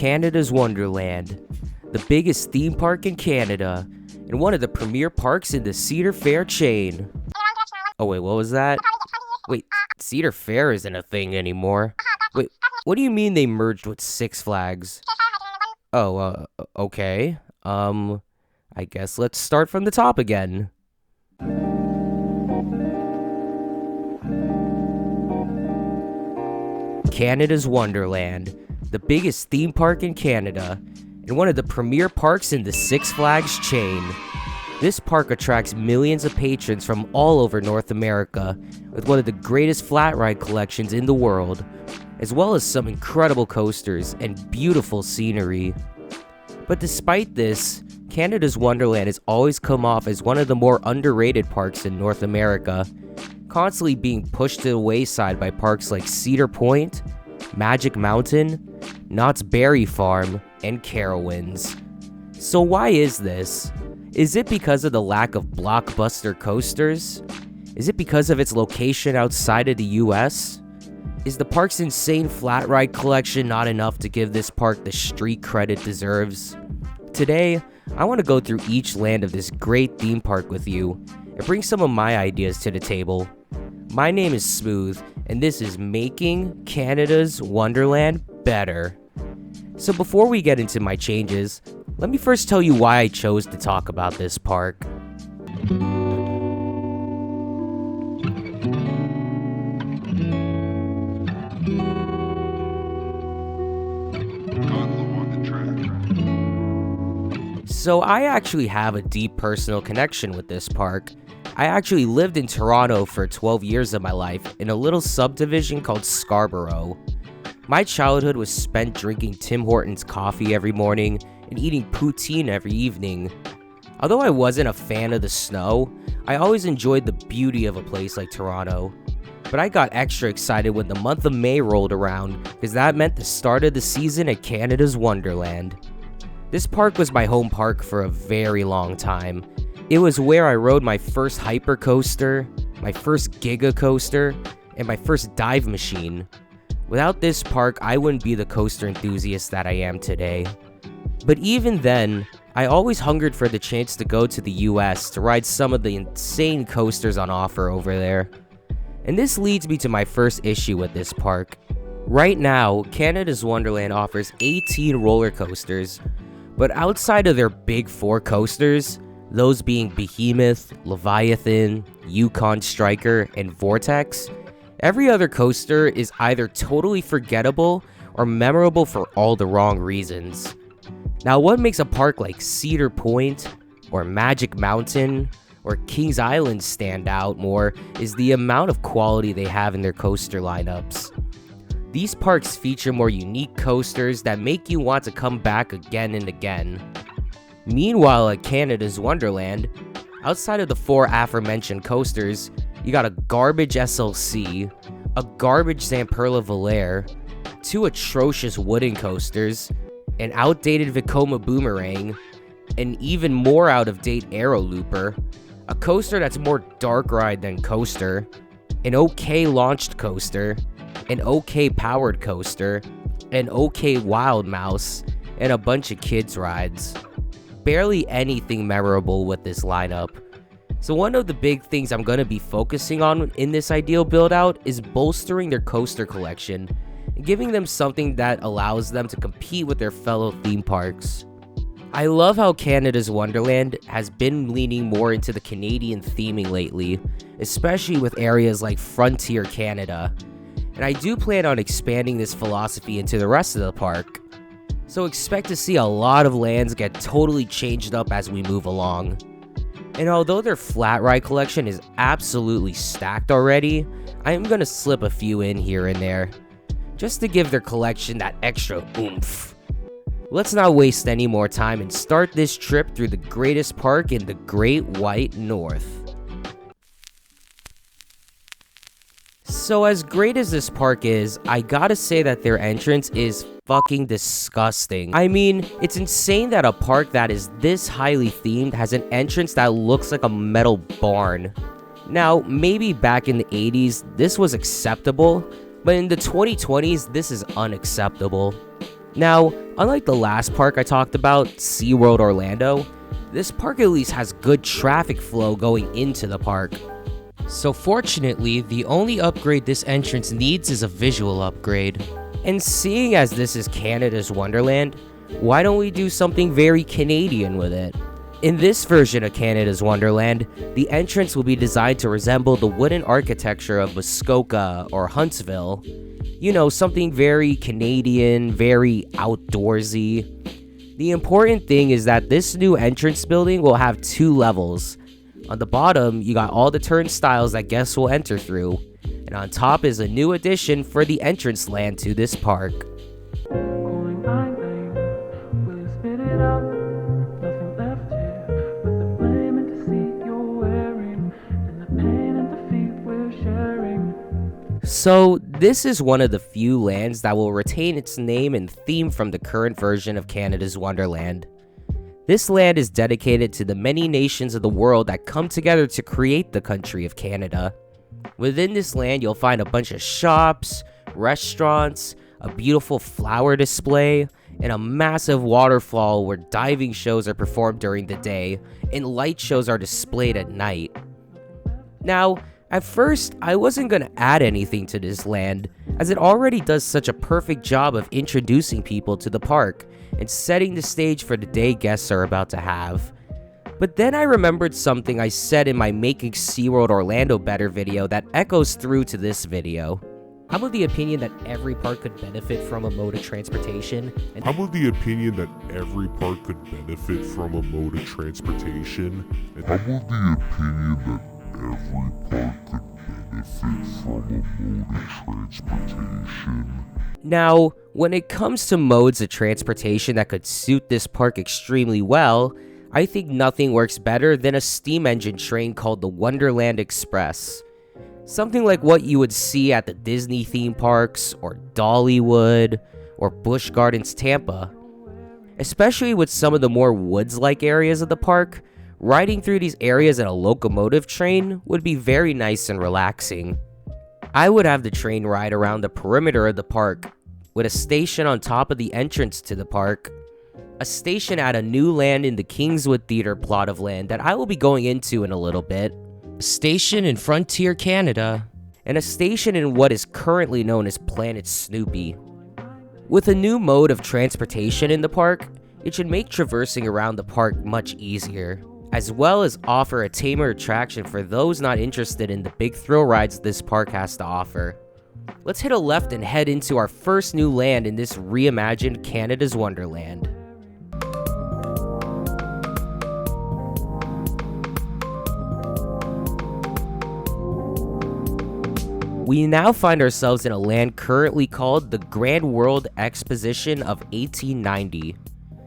Canada's Wonderland, the biggest theme park in Canada, and one of the premier parks in the Cedar Fair chain. Oh wait, what was that? Wait, Cedar Fair isn't a thing anymore. Wait, what do you mean they merged with Six Flags? Oh, okay. I guess let's start from the top again. Canada's Wonderland, the biggest theme park in Canada, and one of the premier parks in the Six Flags chain. This park attracts millions of patrons from all over North America, with one of the greatest flat ride collections in the world, as well as some incredible coasters and beautiful scenery. But despite this, Canada's Wonderland has always come off as one of the more underrated parks in North America, constantly being pushed to the wayside by parks like Cedar Point, Magic Mountain, Knott's Berry Farm, and Carowinds. So why is this? Is it because of the lack of blockbuster coasters? Is it because of its location outside of the US? Is the park's insane flat ride collection not enough to give this park the street cred it deserves? Today, I want to go through each land of this great theme park with you and bring some of my ideas to the table. My name is Smooth, and this is Making Canada's Wonderland Better. So before we get into my changes, let me first tell you why I chose to talk about this park. So I actually have a deep personal connection with this park. I actually lived in Toronto for 12 years of my life in a little subdivision called Scarborough. My childhood was spent drinking Tim Hortons coffee every morning and eating poutine every evening. Although I wasn't a fan of the snow, I always enjoyed the beauty of a place like Toronto. But I got extra excited when the month of May rolled around because that meant the start of the season at Canada's Wonderland. This park was my home park for a very long time. It was where I rode my first hyper coaster, my first giga coaster, and my first dive machine. Without this park, I wouldn't be the coaster enthusiast that I am today. But even then, I always hungered for the chance to go to the US to ride some of the insane coasters on offer over there. And this leads me to my first issue with this park. Right now, Canada's Wonderland offers 18 roller coasters, but outside of their big four coasters, those being Behemoth, Leviathan, Yukon Striker, and Vortex, every other coaster is either totally forgettable or memorable for all the wrong reasons. Now, what makes a park like Cedar Point, or Magic Mountain, or Kings Island stand out more is the amount of quality they have in their coaster lineups. These parks feature more unique coasters that make you want to come back again and again. Meanwhile, at Canada's Wonderland, outside of the four aforementioned coasters, you got a garbage SLC, a garbage Zamperla Valair, two atrocious wooden coasters, an outdated Vekoma Boomerang, an even more out-of-date Aero Looper, a coaster that's more dark ride than coaster, an okay launched coaster, an okay powered coaster, an okay Wild Mouse, and a bunch of kids rides. Barely anything memorable with this lineup. So one of the big things I'm going to be focusing on in this ideal build out is bolstering their coaster collection and giving them something that allows them to compete with their fellow theme parks. I love how Canada's Wonderland has been leaning more into the Canadian theming lately, especially with areas like Frontier Canada. And I do plan on expanding this philosophy into the rest of the park. So expect to see a lot of lands get totally changed up as we move along. And although their flat ride collection is absolutely stacked already, I am going to slip a few in here and there, just to give their collection that extra oomph. Let's not waste any more time and start this trip through the greatest park in the Great White North. So as great as this park is, I gotta say that their entrance is fucking disgusting. I mean, it's insane that a park that is this highly themed has an entrance that looks like a metal barn. Now, maybe back in the 80s, this was acceptable, but in the 2020s, this is unacceptable. Now, unlike the last park I talked about, SeaWorld Orlando, this park at least has good traffic flow going into the park. So fortunately, the only upgrade this entrance needs is a visual upgrade. And seeing as this is Canada's Wonderland, why don't we do something very Canadian with it? In this version of Canada's Wonderland, the entrance will be designed to resemble the wooden architecture of Muskoka or Huntsville. You know, something very Canadian, very outdoorsy. The important thing is that this new entrance building will have 2 levels. On the bottom, you got all the turnstiles that guests will enter through. And on top is a new addition for the entrance land to this park. So, this is one of the few lands that will retain its name and theme from the current version of Canada's Wonderland. This land is dedicated to the many nations of the world that come together to create the country of Canada. Within this land, you'll find a bunch of shops, restaurants, a beautiful flower display, and a massive waterfall where diving shows are performed during the day and light shows are displayed at night. Now, at first, I wasn't going to add anything to this land, as it already does such a perfect job of introducing people to the park and setting the stage for the day guests are about to have. But then I remembered something I said in my Making SeaWorld Orlando Better video that echoes through to this video. I'm of the opinion that every park could benefit from a mode of transportation. I'm of the opinion that every park could benefit from a mode of transportation. I'm of the opinion that every park could benefit from a mode of transportation. Now, when it comes to modes of transportation that could suit this park extremely well, I think nothing works better than a steam engine train called the Wonderland Express. Something like what you would see at the Disney theme parks, or Dollywood, or Busch Gardens Tampa. Especially with some of the more woods-like areas of the park, riding through these areas in a locomotive train would be very nice and relaxing. I would have the train ride around the perimeter of the park, with a station on top of the entrance to the park, a station at a new land in the Kingswood Theater plot of land that I will be going into in a little bit, a station in Frontier, Canada, and a station in what is currently known as Planet Snoopy. With a new mode of transportation in the park, it should make traversing around the park much easier, as well as offer a tamer attraction for those not interested in the big thrill rides this park has to offer. Let's hit a left and head into our first new land in this reimagined Canada's Wonderland. We now find ourselves in a land currently called the Grand World Exposition of 1890.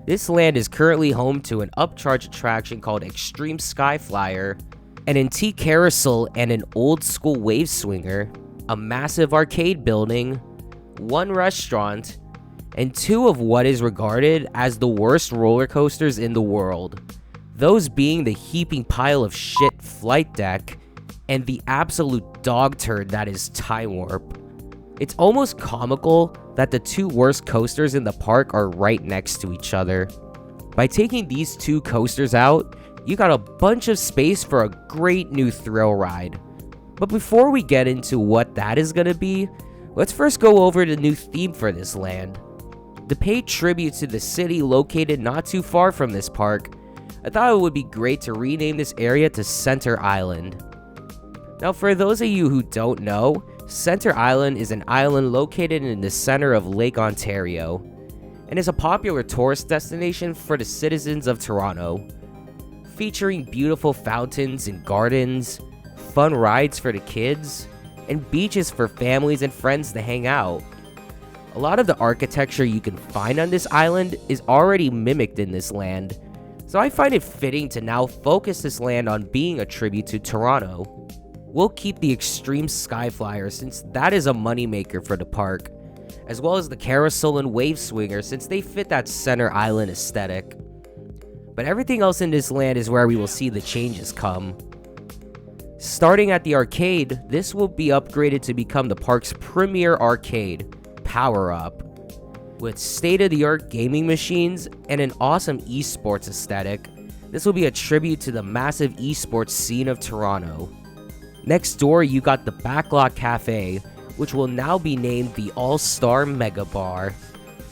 This land is currently home to an upcharge attraction called Extreme Skyflyer, an antique carousel and an old school wave swinger, a massive arcade building, 1 restaurant, and 2 of what is regarded as the worst roller coasters in the world. Those being the heaping pile of shit flight deck and the absolute dog turd that is Time Warp. It's almost comical that the 2 worst coasters in the park are right next to each other. By taking these 2 coasters out, you got a bunch of space for a great new thrill ride. But before we get into what that is gonna be, let's first go over the new theme for this land. To pay tribute to the city located not too far from this park, I thought it would be great to rename this area to Center Island. Now, for those of you who don't know, Center Island is an island located in the center of Lake Ontario, and is a popular tourist destination for the citizens of Toronto, featuring beautiful fountains and gardens, fun rides for the kids, and beaches for families and friends to hang out. A lot of the architecture you can find on this island is already mimicked in this land, so I find it fitting to now focus this land on being a tribute to Toronto. We'll keep the Extreme Skyflyer since that is a moneymaker for the park, as well as the carousel and wave swinger since they fit that Center Island aesthetic. But everything else in this land is where we will see the changes come. Starting at the arcade, this will be upgraded to become the park's premier arcade, Power Up. With state-of-the-art gaming machines and an awesome esports aesthetic, this will be a tribute to the massive esports scene of Toronto. Next door, you got the Backlot Cafe, which will now be named the All-Star Mega Bar,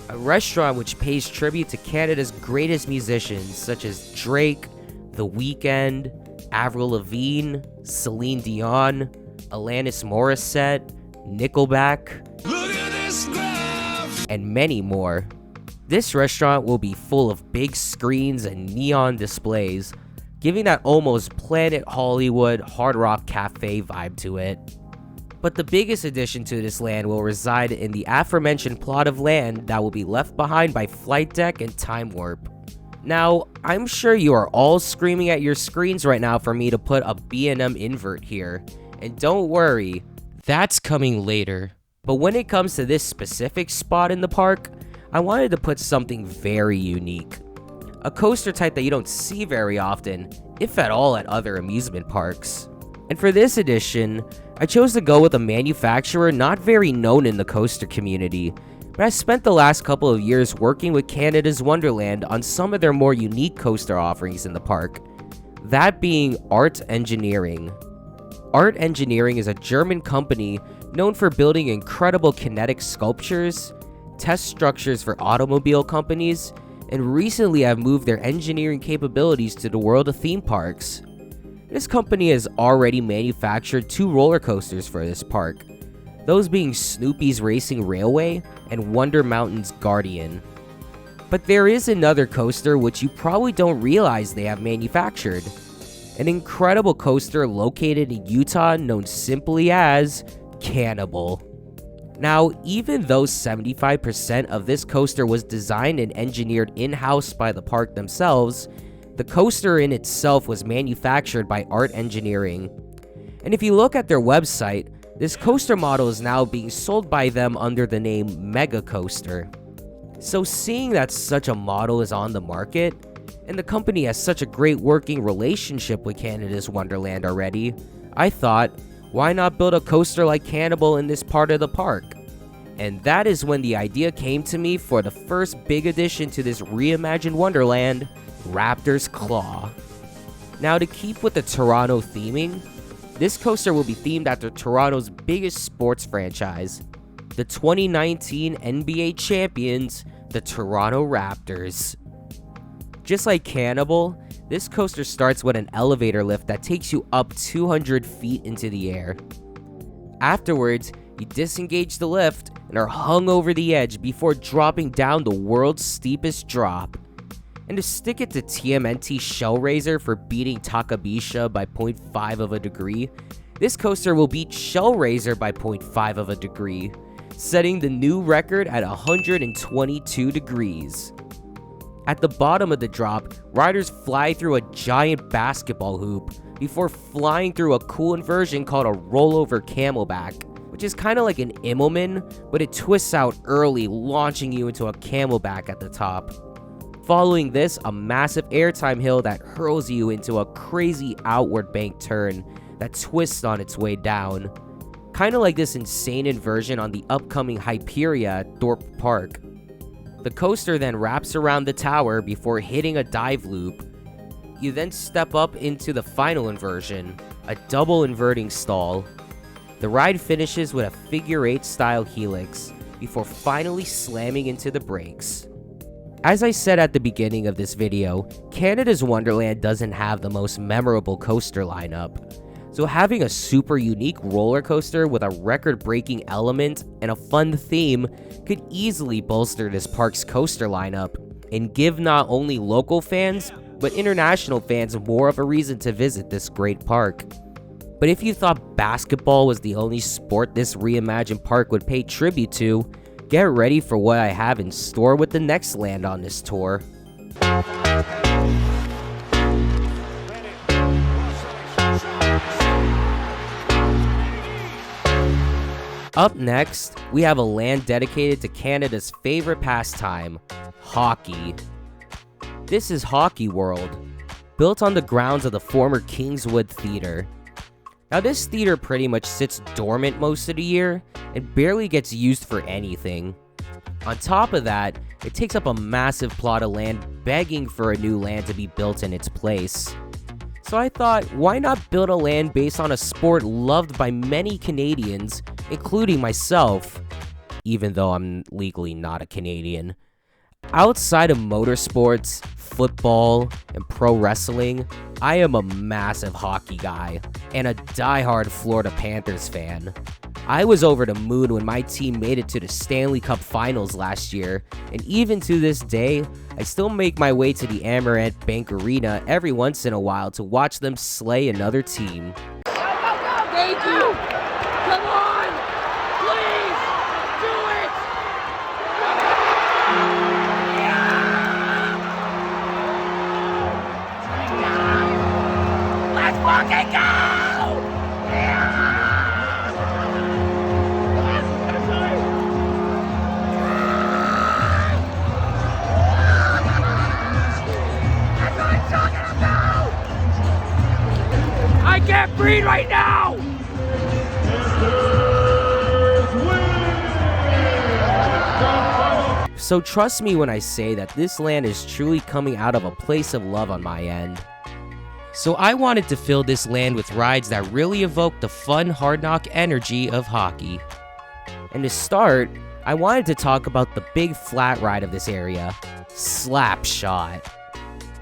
a restaurant which pays tribute to Canada's greatest musicians such as Drake, The Weeknd, Avril Lavigne, Celine Dion, Alanis Morissette, Nickelback, and many more. This restaurant will be full of big screens and neon displays, giving that almost Planet Hollywood Hard Rock Cafe vibe to it. But the biggest addition to this land will reside in the aforementioned plot of land that will be left behind by Flight Deck and Time Warp. Now, I'm sure you are all screaming at your screens right now for me to put a B&M invert here, and don't worry, that's coming later. But when it comes to this specific spot in the park, I wanted to put something very unique. A coaster type that you don't see very often, if at all at other amusement parks. And for this edition, I chose to go with a manufacturer not very known in the coaster community, but I spent the last couple of years working with Canada's Wonderland on some of their more unique coaster offerings in the park, that being Art Engineering. Art Engineering is a German company known for building incredible kinetic sculptures, test structures for automobile companies, and recently have moved their engineering capabilities to the world of theme parks. This company has already manufactured 2 roller coasters for this park, those being Snoopy's Racing Railway and Wonder Mountain's Guardian. But there is another coaster which you probably don't realize they have manufactured. An incredible coaster located in Utah known simply as Cannibal. Now, even though 75% of this coaster was designed and engineered in-house by the park themselves, the coaster in itself was manufactured by Art Engineering. And if you look at their website, this coaster model is now being sold by them under the name Mega Coaster. So seeing that such a model is on the market, and the company has such a great working relationship with Canada's Wonderland already, I thought, why not build a coaster like Cannibal in this part of the park? And that is when the idea came to me for the first big addition to this reimagined Wonderland, Raptor's Claw. Now, to keep with the Toronto theming, this coaster will be themed after Toronto's biggest sports franchise, the 2019 NBA champions, the Toronto Raptors. Just like Cannibal, this coaster starts with an elevator lift that takes you up 200 feet into the air. Afterwards, you disengage the lift and are hung over the edge before dropping down the world's steepest drop. And to stick it to TMNT Shellraiser for beating Takabisha by 0.5 of a degree, this coaster will beat Shellraiser by 0.5 of a degree, setting the new record at 122 degrees. At the bottom of the drop, riders fly through a giant basketball hoop before flying through a cool inversion called a rollover camelback, which is kind of like an Immelman, but it twists out early, launching you into a camelback at the top. Following this, a massive airtime hill that hurls you into a crazy outward bank turn that twists on its way down. Kind of like this insane inversion on the upcoming Hyperia at Thorpe Park. The coaster then wraps around the tower before hitting a dive loop. You then step up into the final inversion, a double inverting stall. The ride finishes with a figure 8 style helix before finally slamming into the brakes. As I said at the beginning of this video, Canada's Wonderland doesn't have the most memorable coaster lineup. So having a super unique roller coaster with a record-breaking element and a fun theme could easily bolster this park's coaster lineup and give not only local fans, but international fans more of a reason to visit this great park. But if you thought basketball was the only sport this reimagined park would pay tribute to, get ready for what I have in store with the next land on this tour. Up next, we have a land dedicated to Canada's favorite pastime, hockey. This is Hockey World, built on the grounds of the former Kingswood Theatre. Now this theater pretty much sits dormant most of the year and barely gets used for anything. On top of that, it takes up a massive plot of land begging for a new land to be built in its place. So I thought, why not build a land based on a sport loved by many Canadians, including myself, even though I'm legally not a Canadian. Outside of motorsports, football, and pro wrestling, I am a massive hockey guy and a diehard Florida Panthers fan. I was over the moon when my team made it to the Stanley Cup Finals last year, and even to this day, I still make my way to the Amerant Bank Arena every once in a while to watch them slay another team. Go, go, go! Thank you! Come on! Please! Do it! Yeah! Let's fucking go! Yeah! I can't breathe right now! So trust me when I say that this land is truly coming out of a place of love on my end. So I wanted to fill this land with rides that really evoke the fun hard knock energy of hockey. And to start, I wanted to talk about the big flat ride of this area, Slapshot.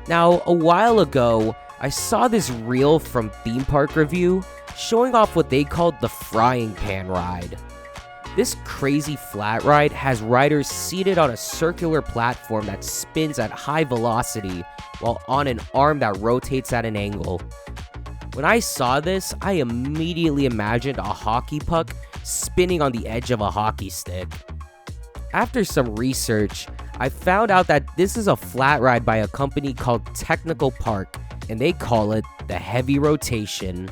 Now, a while ago, I saw this reel from Theme Park Review showing off what they called the frying pan ride. This crazy flat ride has riders seated on a circular platform that spins at high velocity while on an arm that rotates at an angle. When I saw this, I immediately imagined a hockey puck spinning on the edge of a hockey stick. After some research, I found out that this is a flat ride by a company called Technical Park, and they call it the Heavy Rotation.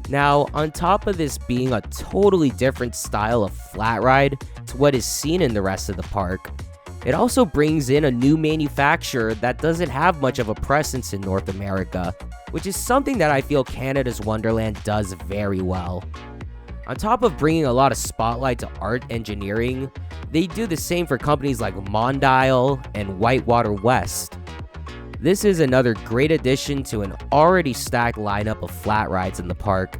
Now, on top of this being a totally different style of flat ride to what is seen in the rest of the park, it also brings in a new manufacturer that doesn't have much of a presence in North America, which is something that I feel Canada's Wonderland does very well. On top of bringing a lot of spotlight to art engineering, they do the same for companies like Mondial and Whitewater West. This is another great addition to an already stacked lineup of flat rides in the park,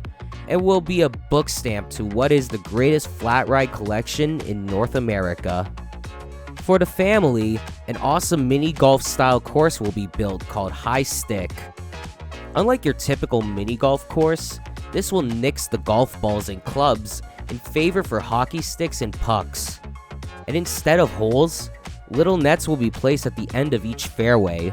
and will be a book stamp to what is the greatest flat ride collection in North America. For the family, an awesome mini golf style course will be built called High Stick. Unlike your typical mini golf course, this will nix the golf balls and clubs in favor for hockey sticks and pucks. And instead of holes, little nets will be placed at the end of each fairway.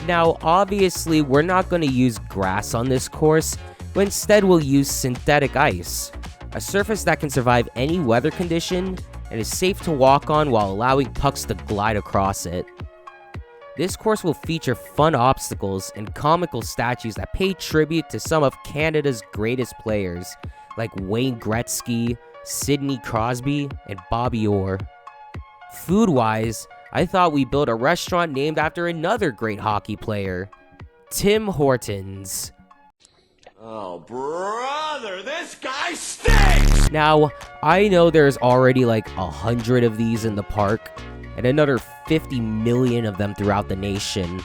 Now, obviously, we're not going to use grass on this course, but instead we'll use synthetic ice, a surface that can survive any weather condition and is safe to walk on while allowing pucks to glide across it. This course will feature fun obstacles and comical statues that pay tribute to some of Canada's greatest players, like Wayne Gretzky, Sidney Crosby, and Bobby Orr. Food-wise, I thought we built a restaurant named after another great hockey player, Tim Hortons. Oh, brother, this guy stinks! Now, I know there's already like 100 of these in the park, and another 50 million of them throughout the nation.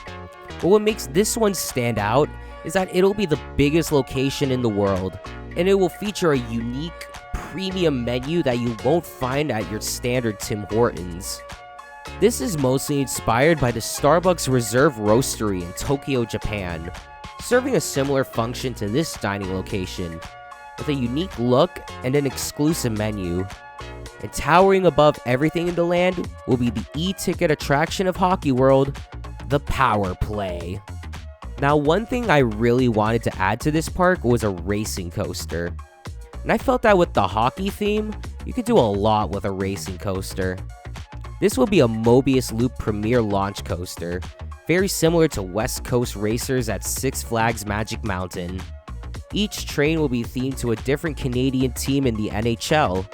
But what makes this one stand out is that it'll be the biggest location in the world, and it will feature a unique, premium menu that you won't find at your standard Tim Hortons. This is mostly inspired by the Starbucks Reserve Roastery in Tokyo, Japan, serving a similar function to this dining location, with a unique look and an exclusive menu. And towering above everything in the land will be the e-ticket attraction of Hockey World, the Power Play. Now, one thing I really wanted to add to this park was a racing coaster. And I felt that with the hockey theme, you could do a lot with a racing coaster. This will be a Mobius Loop Premier launch coaster, very similar to West Coast Racers at Six Flags Magic Mountain. Each train will be themed to a different Canadian team in the NHL,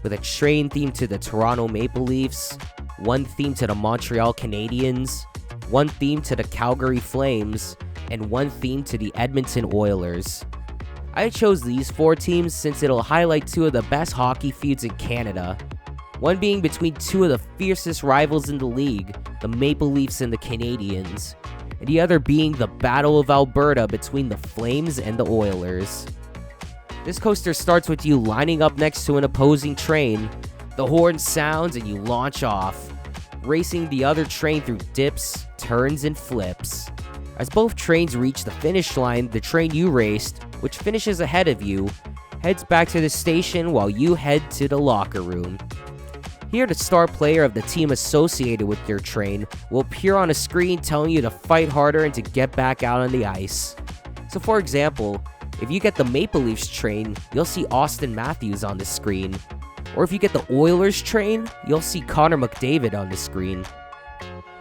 with a train themed to the Toronto Maple Leafs, one themed to the Montreal Canadiens, one themed to the Calgary Flames, and one themed to the Edmonton Oilers. I chose these 4 teams since it'll highlight 2 of the best hockey feuds in Canada. one being between two of the fiercest rivals in the league, the Maple Leafs and the Canadiens, and the other being the Battle of Alberta between the Flames and the Oilers. This coaster starts with you lining up next to an opposing train, the horn sounds and you launch off, racing the other train through dips, turns, and flips. As both trains reach the finish line, the train you raced, which finishes ahead of you, heads back to the station while you head to the locker room. Here, the star player of the team associated with your train will appear on a screen telling you to fight harder and to get back out on the ice. So for example, if you get the Maple Leafs train, you'll see Austin Matthews on the screen. Or if you get the Oilers train, you'll see Connor McDavid on the screen.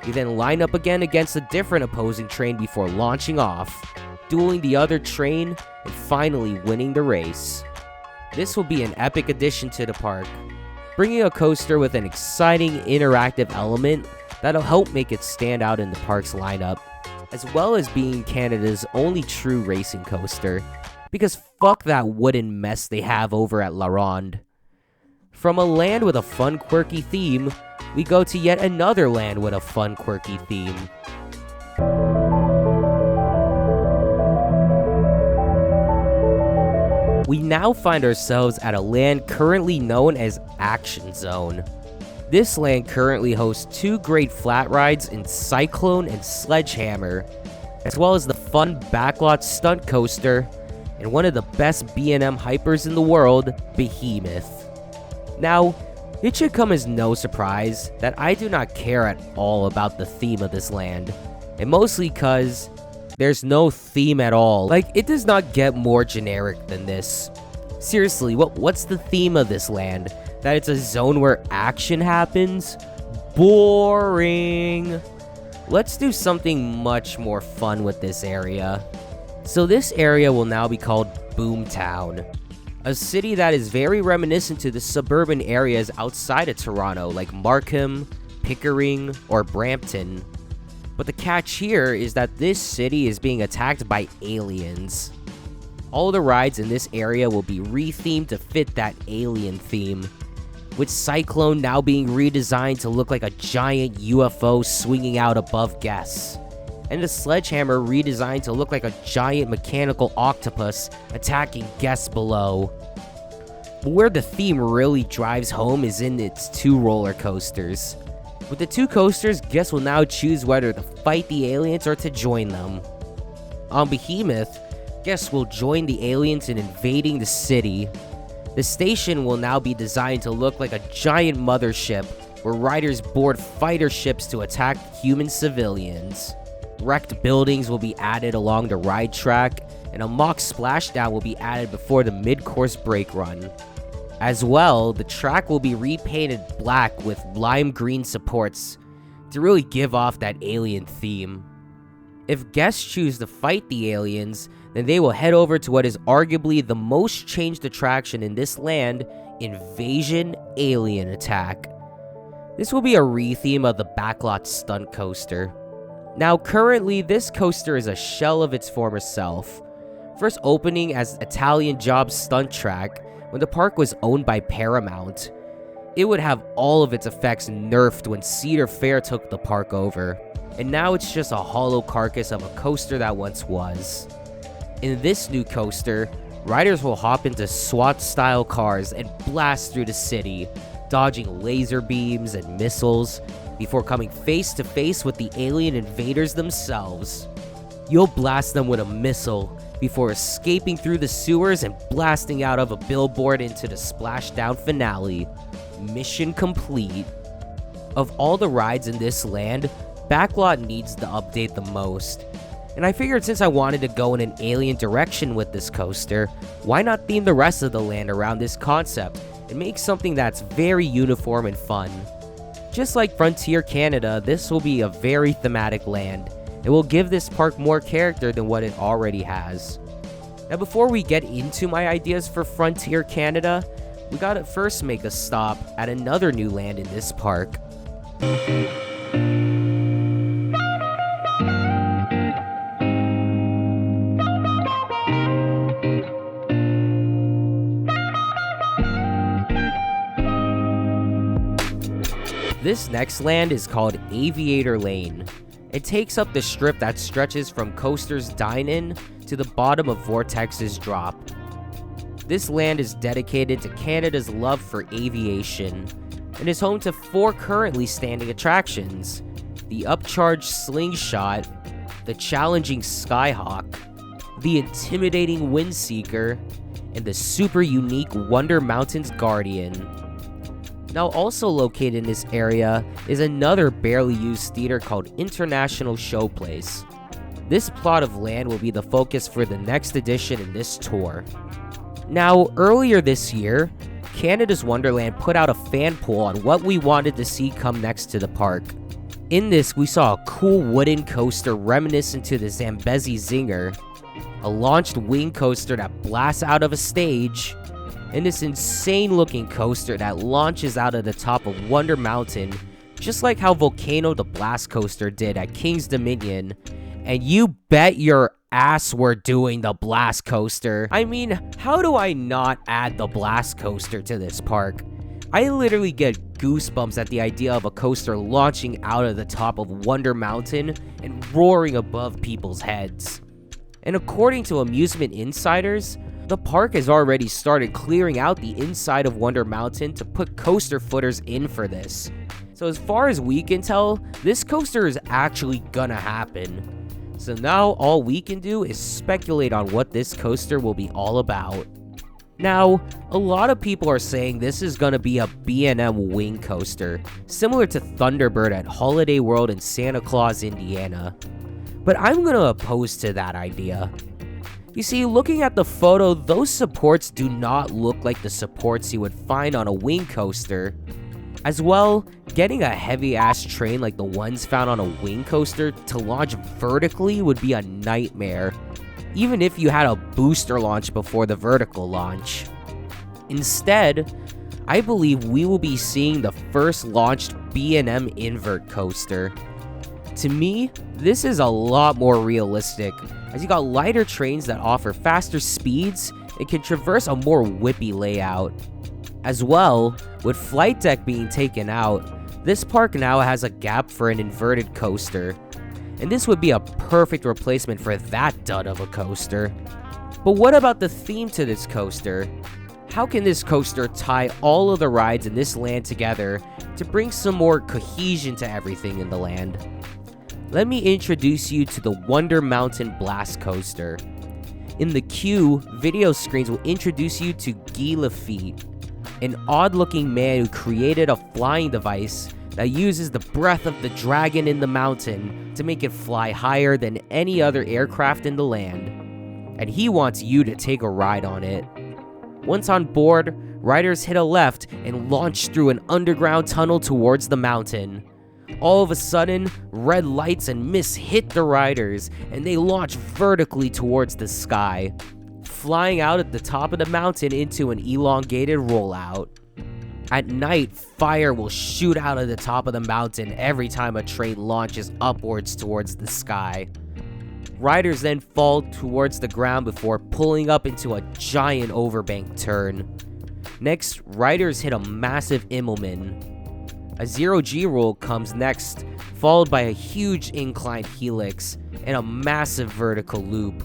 You then line up again against a different opposing train before launching off, dueling the other train, and finally winning the race. This will be an epic addition to the park, bringing a coaster with an exciting interactive element that'll help make it stand out in the park's lineup, as well as being Canada's only true racing coaster, because fuck that wooden mess they have over at La Ronde. From a land with a fun, quirky theme, we go to yet another land with a fun, quirky theme. We now find ourselves at a land currently known as Action Zone. This land currently hosts two great flat rides in Cyclone and Sledgehammer, as well as the fun backlot stunt coaster and one of the best B&M hypers in the world, Behemoth. Now, it should come as no surprise that I do not care at all about the theme of this land, and mostly cause there's no theme at all. Like, it does not get more generic than this. Seriously, what's the theme of this land? That it's a zone where action happens? Boring. Let's do something much more fun with this area. So this area will now be called Boomtown, a city that is very reminiscent to the suburban areas outside of Toronto, like Markham, Pickering, or Brampton. But the catch here is that this city is being attacked by aliens. All the rides in this area will be rethemed to fit that alien theme, with Cyclone now being redesigned to look like a giant UFO swinging out above guests, and the Sledgehammer redesigned to look like a giant mechanical octopus attacking guests below. But where the theme really drives home is in its two roller coasters. With the two coasters, guests will now choose whether to fight the aliens or to join them. On Behemoth, guests will join the aliens in invading the city. The station will now be designed to look like a giant mothership where riders board fighter ships to attack human civilians. Wrecked buildings will be added along the ride track, and a mock splashdown will be added before the mid-course brake run. As well, the track will be repainted black with lime green supports to really give off that alien theme. If guests choose to fight the aliens, then they will head over to what is arguably the most changed attraction in this land, Invasion Alien Attack. This will be a retheme of the backlot stunt coaster. Now currently, this coaster is a shell of its former self. First opening as Italian Job Stunt Track, when the park was owned by Paramount. It would have all of its effects nerfed when Cedar Fair took the park over, and now it's just a hollow carcass of a coaster that once was. In this new coaster, riders will hop into SWAT-style cars and blast through the city, dodging laser beams and missiles, before coming face to face with the alien invaders themselves. You'll blast them with a missile, before escaping through the sewers and blasting out of a billboard into the splashdown finale. Mission complete. Of all the rides in this land, Backlot needs to update the most. And I figured since I wanted to go in an alien direction with this coaster, why not theme the rest of the land around this concept and make something that's very uniform and fun. Just like Frontier Canada, this will be a very thematic land. It will give this park more character than what it already has. Now before we get into my ideas for Frontier Canada, we gotta first make a stop at another new land in this park. This next land is called Aviator Lane. It takes up the strip that stretches from Coaster's Dine-In to the bottom of Vortex's Drop. This land is dedicated to Canada's love for aviation and is home to 4 currently standing attractions: the Upcharged Slingshot, the Challenging Skyhawk, the Intimidating Windseeker, and the super unique Wonder Mountains Guardian. Now, also located in this area is another barely used theater called International Showplace. This plot of land will be the focus for the next edition in this tour. Now, earlier this year, Canada's Wonderland put out a fan poll on what we wanted to see come next to the park. In this, we saw a cool wooden coaster reminiscent to the Zambezi Zinger, a launched wing coaster that blasts out of a stage, and this insane looking coaster that launches out of the top of Wonder Mountain, just like how Volcano the Blast Coaster did at King's Dominion. And you bet your ass we're doing the Blast Coaster. I mean, how do I not add the Blast Coaster to this park? I literally get goosebumps at the idea of a coaster launching out of the top of Wonder Mountain and roaring above people's heads. And according to Amusement Insiders, the park has already started clearing out the inside of Wonder Mountain to put coaster footers in for this. So as far as we can tell, this coaster is actually gonna happen. So now all we can do is speculate on what this coaster will be all about. Now, a lot of people are saying this is gonna be a B&M wing coaster, similar to Thunderbird at Holiday World in Santa Claus, Indiana. But I'm gonna oppose to that idea. You see, looking at the photo, those supports do not look like the supports you would find on a wing coaster. As well, getting a heavy-ass train like the ones found on a wing coaster to launch vertically would be a nightmare, even if you had a booster launch before the vertical launch. Instead, I believe we will be seeing the first launched B&M invert coaster. To me, this is a lot more realistic, as you got lighter trains that offer faster speeds and can traverse a more whippy layout. As well, with Flight Deck being taken out, this park now has a gap for an inverted coaster, and this would be a perfect replacement for that dud of a coaster. But what about the theme to this coaster? How can this coaster tie all of the rides in this land together to bring some more cohesion to everything in the land? Let me introduce you to the Wonder Mountain Blast Coaster. In the queue, video screens will introduce you to Guy Lafitte, an odd-looking man who created a flying device that uses the breath of the dragon in the mountain to make it fly higher than any other aircraft in the land. And he wants you to take a ride on it. Once on board, riders hit a left and launch through an underground tunnel towards the mountain. All of a sudden, red lights and mist hit the riders, and they launch vertically towards the sky, flying out at the top of the mountain into an elongated rollout. At night, fire will shoot out of the top of the mountain every time a train launches upwards towards the sky. Riders then fall towards the ground before pulling up into a giant overbank turn. Next, riders hit a massive Immelman. A zero-G roll comes next, followed by a huge inclined helix and a massive vertical loop.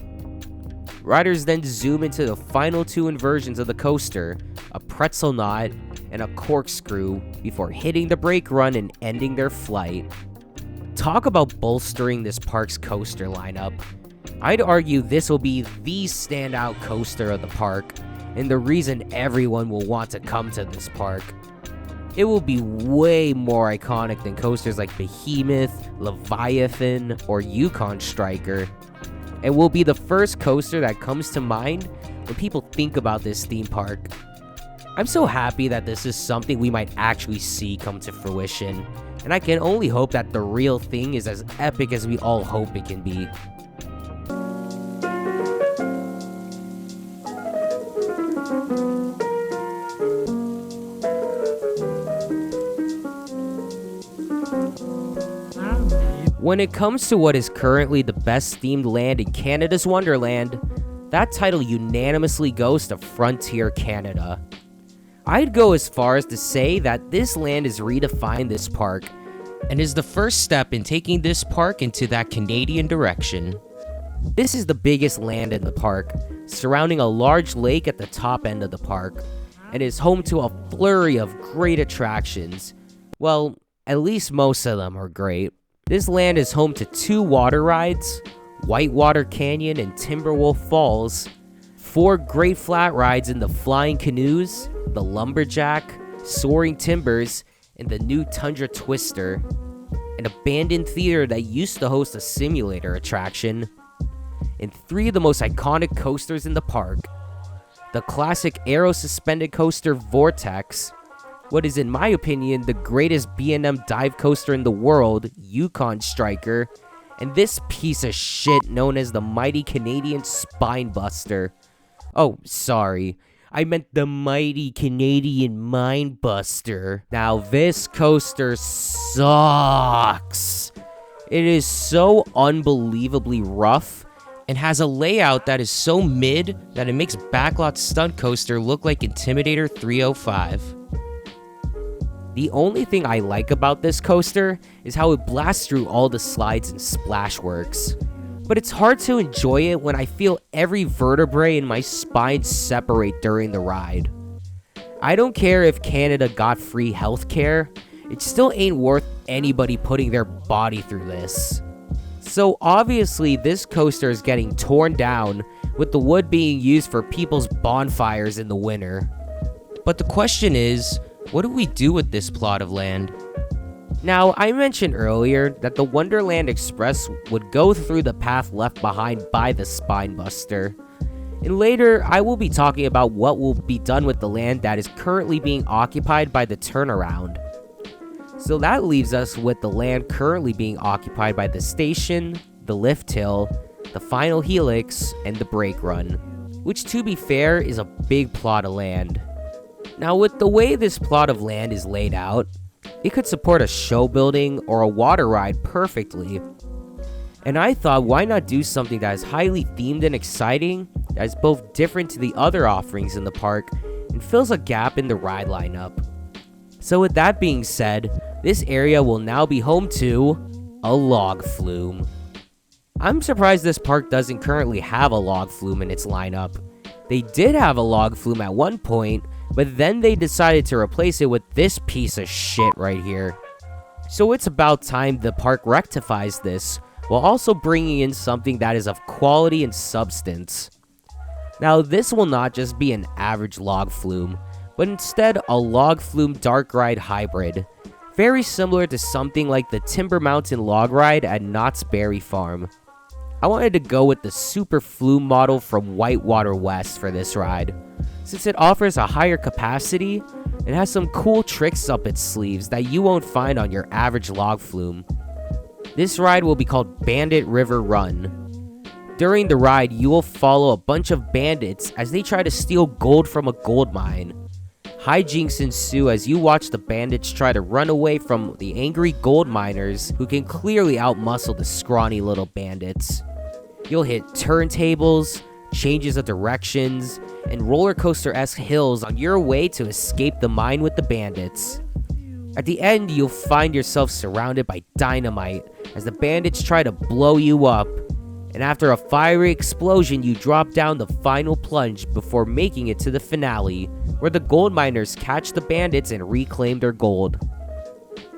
Riders then zoom into the final 2 inversions of the coaster, a pretzel knot and a corkscrew, before hitting the brake run and ending their flight. Talk about bolstering this park's coaster lineup. I'd argue this will be the standout coaster of the park, and the reason everyone will want to come to this park. It will be way more iconic than coasters like Behemoth, Leviathan, or Yukon Striker. It will be the first coaster that comes to mind when people think about this theme park. I'm so happy that this is something we might actually see come to fruition, and I can only hope that the real thing is as epic as we all hope it can be. When it comes to what is currently the best themed land in Canada's Wonderland, that title unanimously goes to Frontier Canada. I'd go as far as to say that this land has redefined this park and is the first step in taking this park into that Canadian direction. This is the biggest land in the park, surrounding a large lake at the top end of the park, and is home to a flurry of great attractions. Well, at least most of them are great. This land is home to 2 water rides, Whitewater Canyon and Timberwolf Falls, 4 great flat rides in the Flying Canoes, the Lumberjack, Soaring Timbers, and the new Tundra Twister, an abandoned theater that used to host a simulator attraction, and 3 of the most iconic coasters in the park. The classic aero-suspended coaster Vortex, what is in my opinion the greatest B&M dive coaster in the world, Yukon Striker, and this piece of shit known as the mighty Canadian Spinebuster. Oh, sorry. I meant the mighty Canadian Mindbuster. Now, this coaster sucks. It is so unbelievably rough and has a layout that is so mid that it makes Backlot Stunt Coaster look like Intimidator 305. The only thing I like about this coaster is how it blasts through all the slides and Splashworks. But it's hard to enjoy it when I feel every vertebrae in my spine separate during the ride. I don't care if Canada got free healthcare, it still ain't worth anybody putting their body through this. So obviously this coaster is getting torn down, with the wood being used for people's bonfires in the winter. But the question is, what do we do with this plot of land? Now, I mentioned earlier that the Wonderland Express would go through the path left behind by the Spinebuster. And later, I will be talking about what will be done with the land that is currently being occupied by the turnaround. So that leaves us with the land currently being occupied by the station, the lift hill, the final helix, and the brake run, which to be fair is a big plot of land. Now with the way this plot of land is laid out, it could support a show building or a water ride perfectly. And I thought, why not do something that is highly themed and exciting, that is both different to the other offerings in the park, and fills a gap in the ride lineup. So with that being said, this area will now be home to a log flume. I'm surprised this park doesn't currently have a log flume in its lineup. They did have a log flume at one point, but then they decided to replace it with this piece of shit right here. So it's about time the park rectifies this, while also bringing in something that is of quality and substance. Now this will not just be an average log flume, but instead a log flume dark ride hybrid, very similar to something like the Timber Mountain log ride at Knott's Berry Farm. I wanted to go with the Super Flume model from Whitewater West for this ride, since it offers a higher capacity and has some cool tricks up its sleeves that you won't find on your average log flume. This ride will be called Bandit River Run. During the ride, you will follow a bunch of bandits as they try to steal gold from a gold mine. Hijinks ensue as you watch the bandits try to run away from the angry gold miners who can clearly outmuscle the scrawny little bandits. You'll hit turntables, changes of directions, and roller coaster-esque hills on your way to escape the mine with the bandits. At the end, you'll find yourself surrounded by dynamite as the bandits try to blow you up, and after a fiery explosion, you drop down the final plunge before making it to the finale, where the gold miners catch the bandits and reclaim their gold.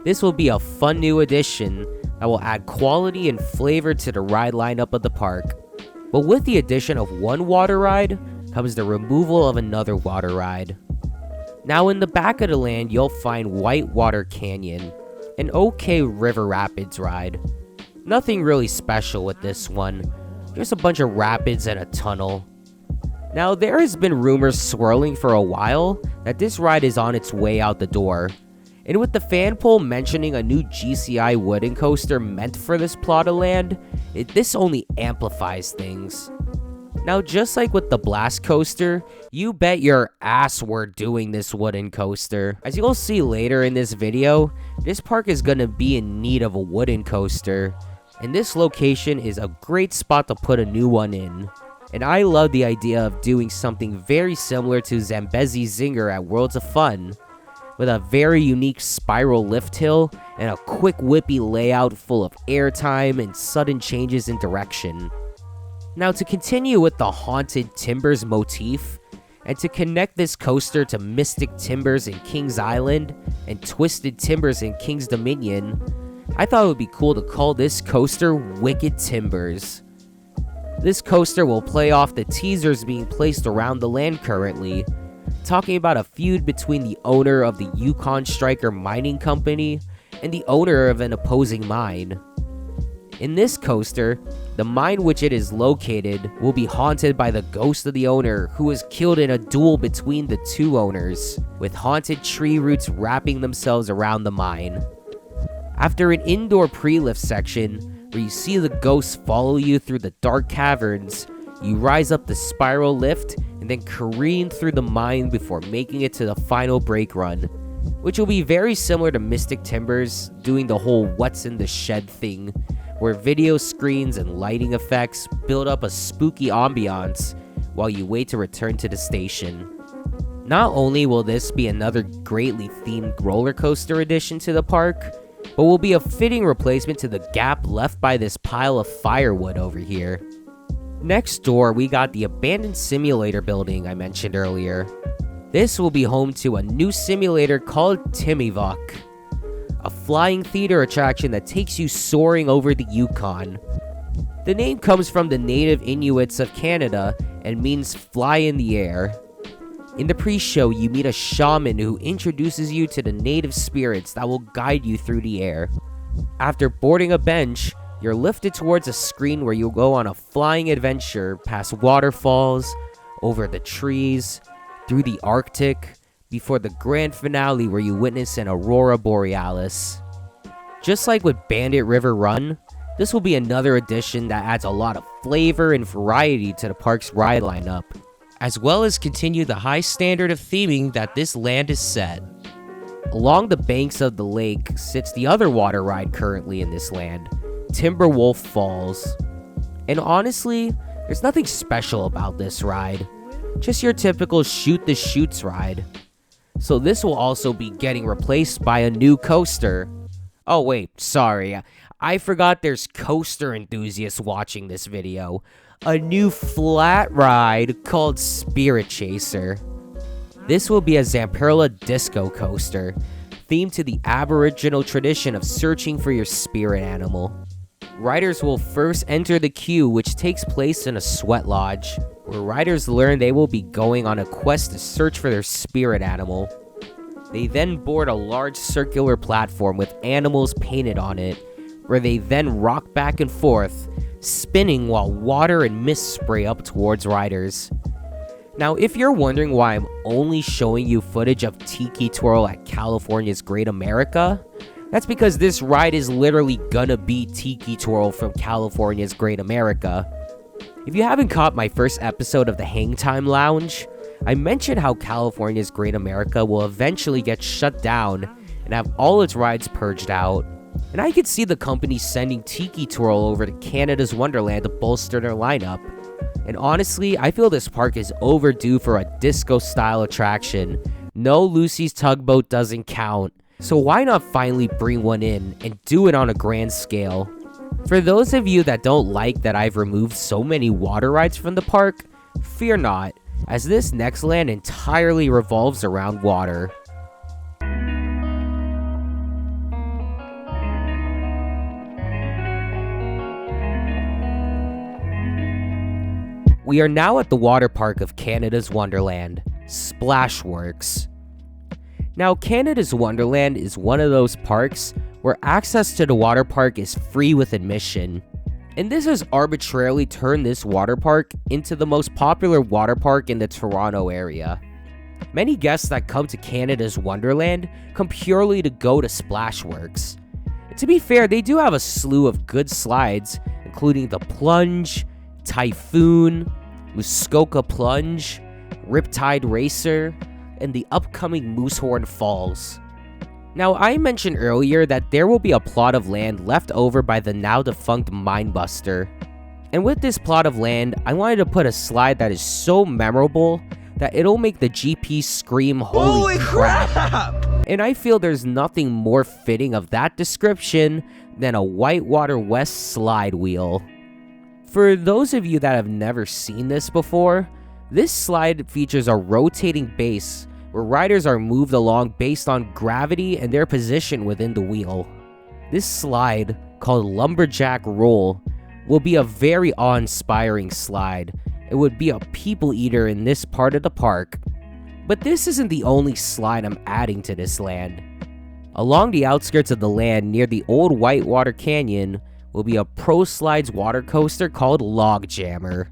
This will be a fun new addition that will add quality and flavor to the ride lineup of the park. But with the addition of one water ride, comes the removal of another water ride. Now in the back of the land, you'll find Whitewater Canyon, an okay river rapids ride. Nothing really special with this one, just a bunch of rapids and a tunnel. Now there has been rumors swirling for a while that this ride is on its way out the door, and with the fan poll mentioning a new GCI wooden coaster meant for this plot of land, this only amplifies things. Now just like with the Blast coaster, you bet your ass we're doing this wooden coaster. As you'll see later in this video, this park is gonna be in need of a wooden coaster, and this location is a great spot to put a new one in. And I love the idea of doing something very similar to Zambezi Zinger at Worlds of Fun, with a very unique spiral lift hill and a quick whippy layout full of airtime and sudden changes in direction. Now, to continue with the Haunted Timbers motif, and to connect this coaster to Mystic Timbers in Kings Island and Twisted Timbers in Kings Dominion, I thought it would be cool to call this coaster Wicked Timbers. This coaster will play off the teasers being placed around the land currently, talking about a feud between the owner of the Yukon Striker Mining Company and the owner of an opposing mine. In this coaster, the mine which it is located will be haunted by the ghost of the owner who was killed in a duel between the two owners, with haunted tree roots wrapping themselves around the mine. After an indoor pre-lift section, where you see the ghosts follow you through the dark caverns, you rise up the spiral lift and then careen through the mine before making it to the final brake run, which will be very similar to Mystic Timbers, doing the whole what's in the shed thing, where video screens and lighting effects build up a spooky ambiance while you wait to return to the station. Not only will this be another greatly themed roller coaster addition to the park, but will be a fitting replacement to the gap left by this pile of firewood over here. Next door, we got the abandoned simulator building I mentioned earlier. This will be home to a new simulator called Timok, a flying theater attraction that takes you soaring over the Yukon. The name comes from the native Inuits of Canada and means fly in the air. In the pre-show, you meet a shaman who introduces you to the native spirits that will guide you through the air. After boarding a bench, you're lifted towards a screen where you'll go on a flying adventure past waterfalls, over the trees, through the Arctic, before the grand finale where you witness an aurora borealis. Just like with Bandit River Run, this will be another addition that adds a lot of flavor and variety to the park's ride lineup, as well as continue the high standard of theming that this land is set. Along the banks of the lake sits the other water ride currently in this land, Timberwolf Falls. And honestly, there's nothing special about this ride, just your typical shoot the chutes ride. So this will also be getting replaced by a new coaster. Oh wait, sorry, I forgot there's coaster enthusiasts watching this video. A new flat ride called Spirit Chaser. This will be a Zamperla disco coaster, themed to the Aboriginal tradition of searching for your spirit animal. Riders will first enter the queue, which takes place in a sweat lodge, where riders learn they will be going on a quest to search for their spirit animal. They then board a large circular platform with animals painted on it, where they then rock back and forth, spinning while water and mist spray up towards riders. Now, if you're wondering why I'm only showing you footage of Tiki Twirl at California's Great America, that's because this ride is literally gonna be Tiki Twirl from California's Great America. If you haven't caught my first episode of the Hang Time Lounge, I mentioned how California's Great America will eventually get shut down and have all its rides purged out. And I could see the company sending Tiki Twirl over to Canada's Wonderland to bolster their lineup. And honestly, I feel this park is overdue for a disco-style attraction. No, Lucy's Tugboat doesn't count. So why not finally bring one in and do it on a grand scale? For those of you that don't like that I've removed so many water rides from the park, fear not, as this next land entirely revolves around water. We are now at the water park of Canada's Wonderland, Splashworks. Now, Canada's Wonderland is one of those parks where access to the water park is free with admission. And this has arbitrarily turned this water park into the most popular water park in the Toronto area. Many guests that come to Canada's Wonderland come purely to go to Splashworks. And to be fair, they do have a slew of good slides, including the Plunge, Typhoon, Muskoka Plunge, Riptide Racer, and the upcoming Moosehorn Falls. Now, I mentioned earlier that there will be a plot of land left over by the now defunct Minebuster, And with this plot of land, I wanted to put a slide that is so memorable that it'll make the GP scream, "Holy crap!" And I feel there's nothing more fitting of that description than a Whitewater West slide wheel. For those of you that have never seen this before, this slide features a rotating base where riders are moved along based on gravity and their position within the wheel. This slide, called Lumberjack Roll, will be a very awe-inspiring slide. It would be a people eater in this part of the park. But this isn't the only slide I'm adding to this land. Along the outskirts of the land near the old Whitewater Canyon will be a Pro Slides water coaster called Log Jammer.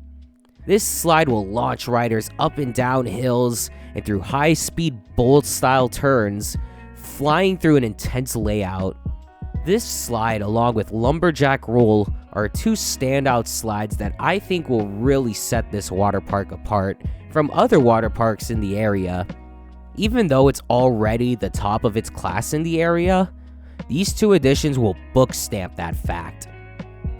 This slide will launch riders up and down hills and through high-speed bolt-style turns, flying through an intense layout. This slide, along with Lumberjack Roll, are two standout slides that I think will really set this water park apart from other water parks in the area. Even though it's already the top of its class in the area, these two additions will book stamp that fact.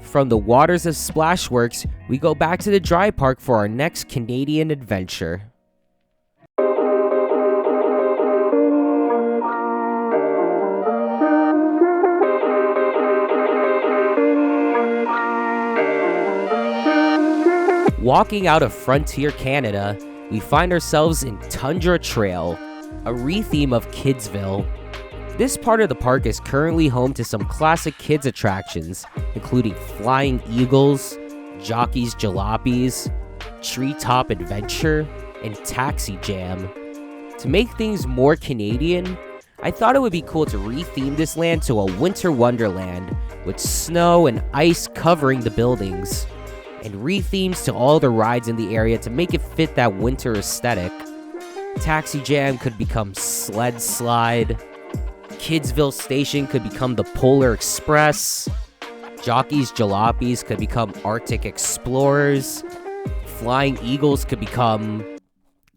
From the waters of Splashworks, we go back to the dry park for our next Canadian adventure. Walking out of Frontier, Canada, we find ourselves in Tundra Trail, a retheme of Kidsville. This part of the park is currently home to some classic kids attractions, including Flying Eagles, Jockey's Jalopies, Treetop Adventure, and Taxi Jam. To make things more Canadian, I thought it would be cool to retheme this land to a winter wonderland, with snow and ice covering the buildings, and rethemes to all the rides in the area to make it fit that winter aesthetic. Taxi Jam could become Sled Slide, Kidsville Station could become the Polar Express, Jockey's Jalopies could become Arctic Explorers, Flying Eagles could become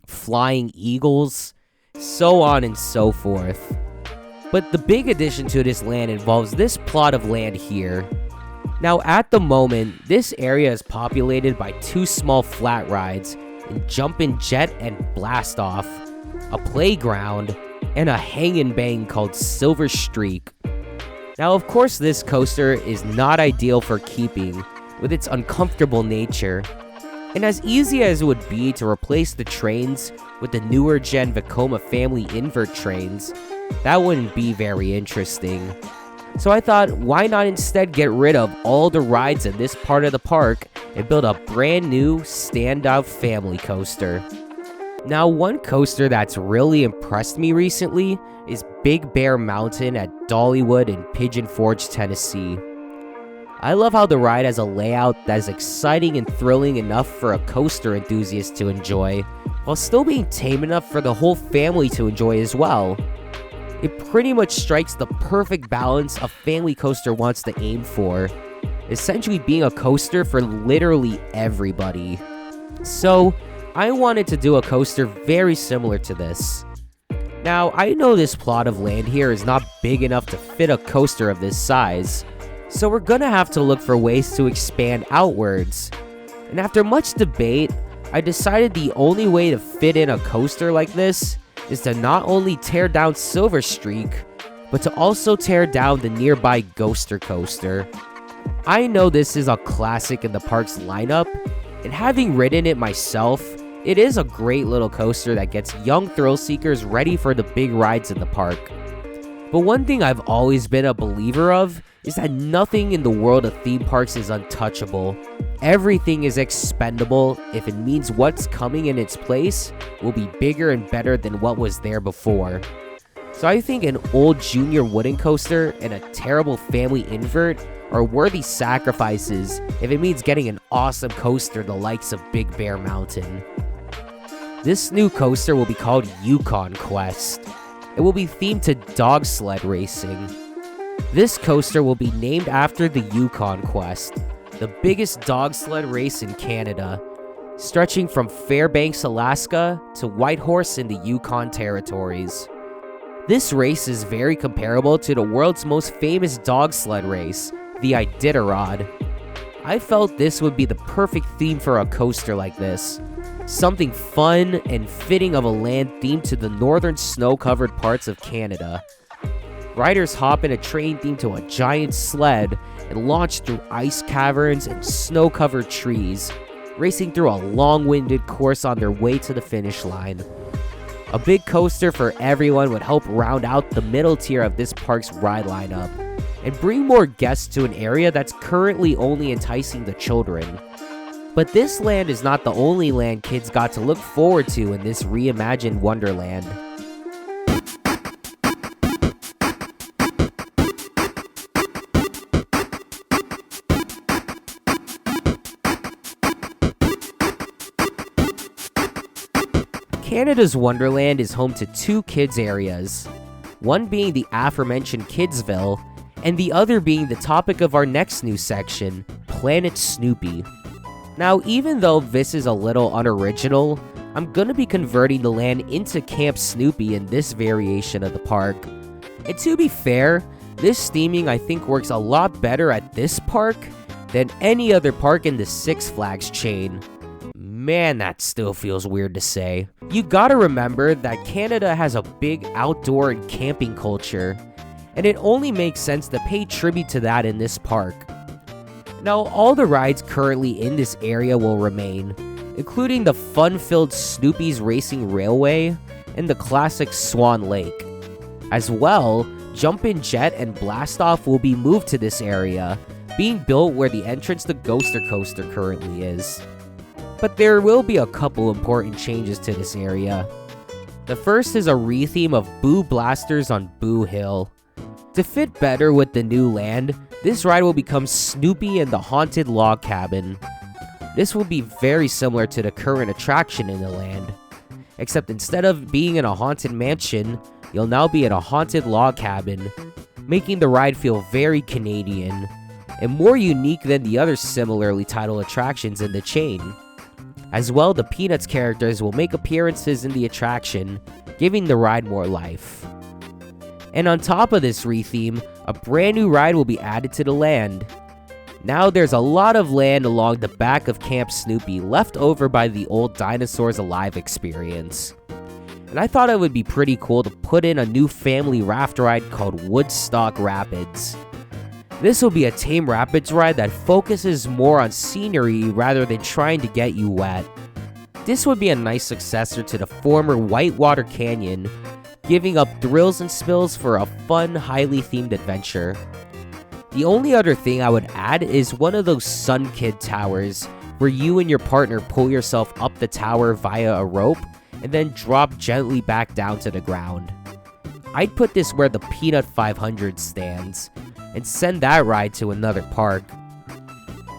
Flying Eagles, so on and so forth. But the big addition to this land involves this plot of land here. Now at the moment, this area is populated by two small flat rides in Jumpin' Jet and Blast Off, a playground, and a hang and bang called Silver Streak. Now of course this coaster is not ideal for keeping with its uncomfortable nature, and as easy as it would be to replace the trains with the newer gen Vekoma family invert trains, that wouldn't be very interesting. So I thought, why not instead get rid of all the rides in this part of the park and build a brand new standout family coaster. Now one coaster that's really impressed me recently is Big Bear Mountain at Dollywood in Pigeon Forge, Tennessee. I love how the ride has a layout that is exciting and thrilling enough for a coaster enthusiast to enjoy, while still being tame enough for the whole family to enjoy as well. It pretty much strikes the perfect balance a family coaster wants to aim for, essentially being a coaster for literally everybody. So, I wanted to do a coaster very similar to this. Now, I know this plot of land here is not big enough to fit a coaster of this size, so we're gonna have to look for ways to expand outwards. And after much debate, I decided the only way to fit in a coaster like this is to not only tear down Silver Streak, but to also tear down the nearby Ghoster Coaster. I know this is a classic in the park's lineup, and having ridden it myself, it is a great little coaster that gets young thrill seekers ready for the big rides in the park. But one thing I've always been a believer of is that nothing in the world of theme parks is untouchable. Everything is expendable if it means what's coming in its place will be bigger and better than what was there before. So I think an old junior wooden coaster and a terrible family invert are worthy sacrifices if it means getting an awesome coaster the likes of Big Bear Mountain. This new coaster will be called Yukon Quest. It will be themed to dog sled racing. This coaster will be named after the Yukon Quest, the biggest dog sled race in Canada, stretching from Fairbanks, Alaska to Whitehorse in the Yukon territories. This race is very comparable to the world's most famous dog sled race, the Iditarod. I felt this would be the perfect theme for a coaster like this. Something fun and fitting of a land themed to the northern snow-covered parts of Canada. Riders hop in a train themed to a giant sled and launch through ice caverns and snow-covered trees, racing through a long-winded course on their way to the finish line. A big coaster for everyone would help round out the middle tier of this park's ride lineup and bring more guests to an area that's currently only enticing the children. But this land is not the only land kids got to look forward to in this reimagined Wonderland. Canada's Wonderland is home to two kids areas, one being the aforementioned Kidsville, and the other being the topic of our next new section, Planet Snoopy. Now, even though this is a little unoriginal, I'm gonna be converting the land into Camp Snoopy in this variation of the park. And to be fair, this theming I think works a lot better at this park than any other park in the Six Flags chain. Man, that still feels weird to say. You gotta remember that Canada has a big outdoor and camping culture, and it only makes sense to pay tribute to that in this park. Now, all the rides currently in this area will remain, including the fun-filled Snoopy's Racing Railway and the classic Swan Lake. As well, Jumpin' Jet and Blast Off will be moved to this area, being built where the entrance to Ghoster Coaster currently is. But there will be a couple important changes to this area. The first is a retheme of Boo Blasters on Boo Hill. To fit better with the new land, this ride will become Snoopy and the Haunted Log Cabin. This will be very similar to the current attraction in the land, except instead of being in a haunted mansion, you'll now be in a haunted log cabin, making the ride feel very Canadian, and more unique than the other similarly titled attractions in the chain. As well, the Peanuts characters will make appearances in the attraction, giving the ride more life. And on top of this retheme, a brand new ride will be added to the land. Now there's a lot of land along the back of Camp Snoopy left over by the old Dinosaurs Alive experience. And I thought it would be pretty cool to put in a new family raft ride called Woodstock Rapids. This will be a tame rapids ride that focuses more on scenery rather than trying to get you wet. This would be a nice successor to the former Whitewater Canyon, giving up thrills and spills for a fun, highly themed adventure. The only other thing I would add is one of those Sun Kid towers, where you and your partner pull yourself up the tower via a rope and then drop gently back down to the ground. I'd put this where the Peanut 500 stands, and send that ride to another park.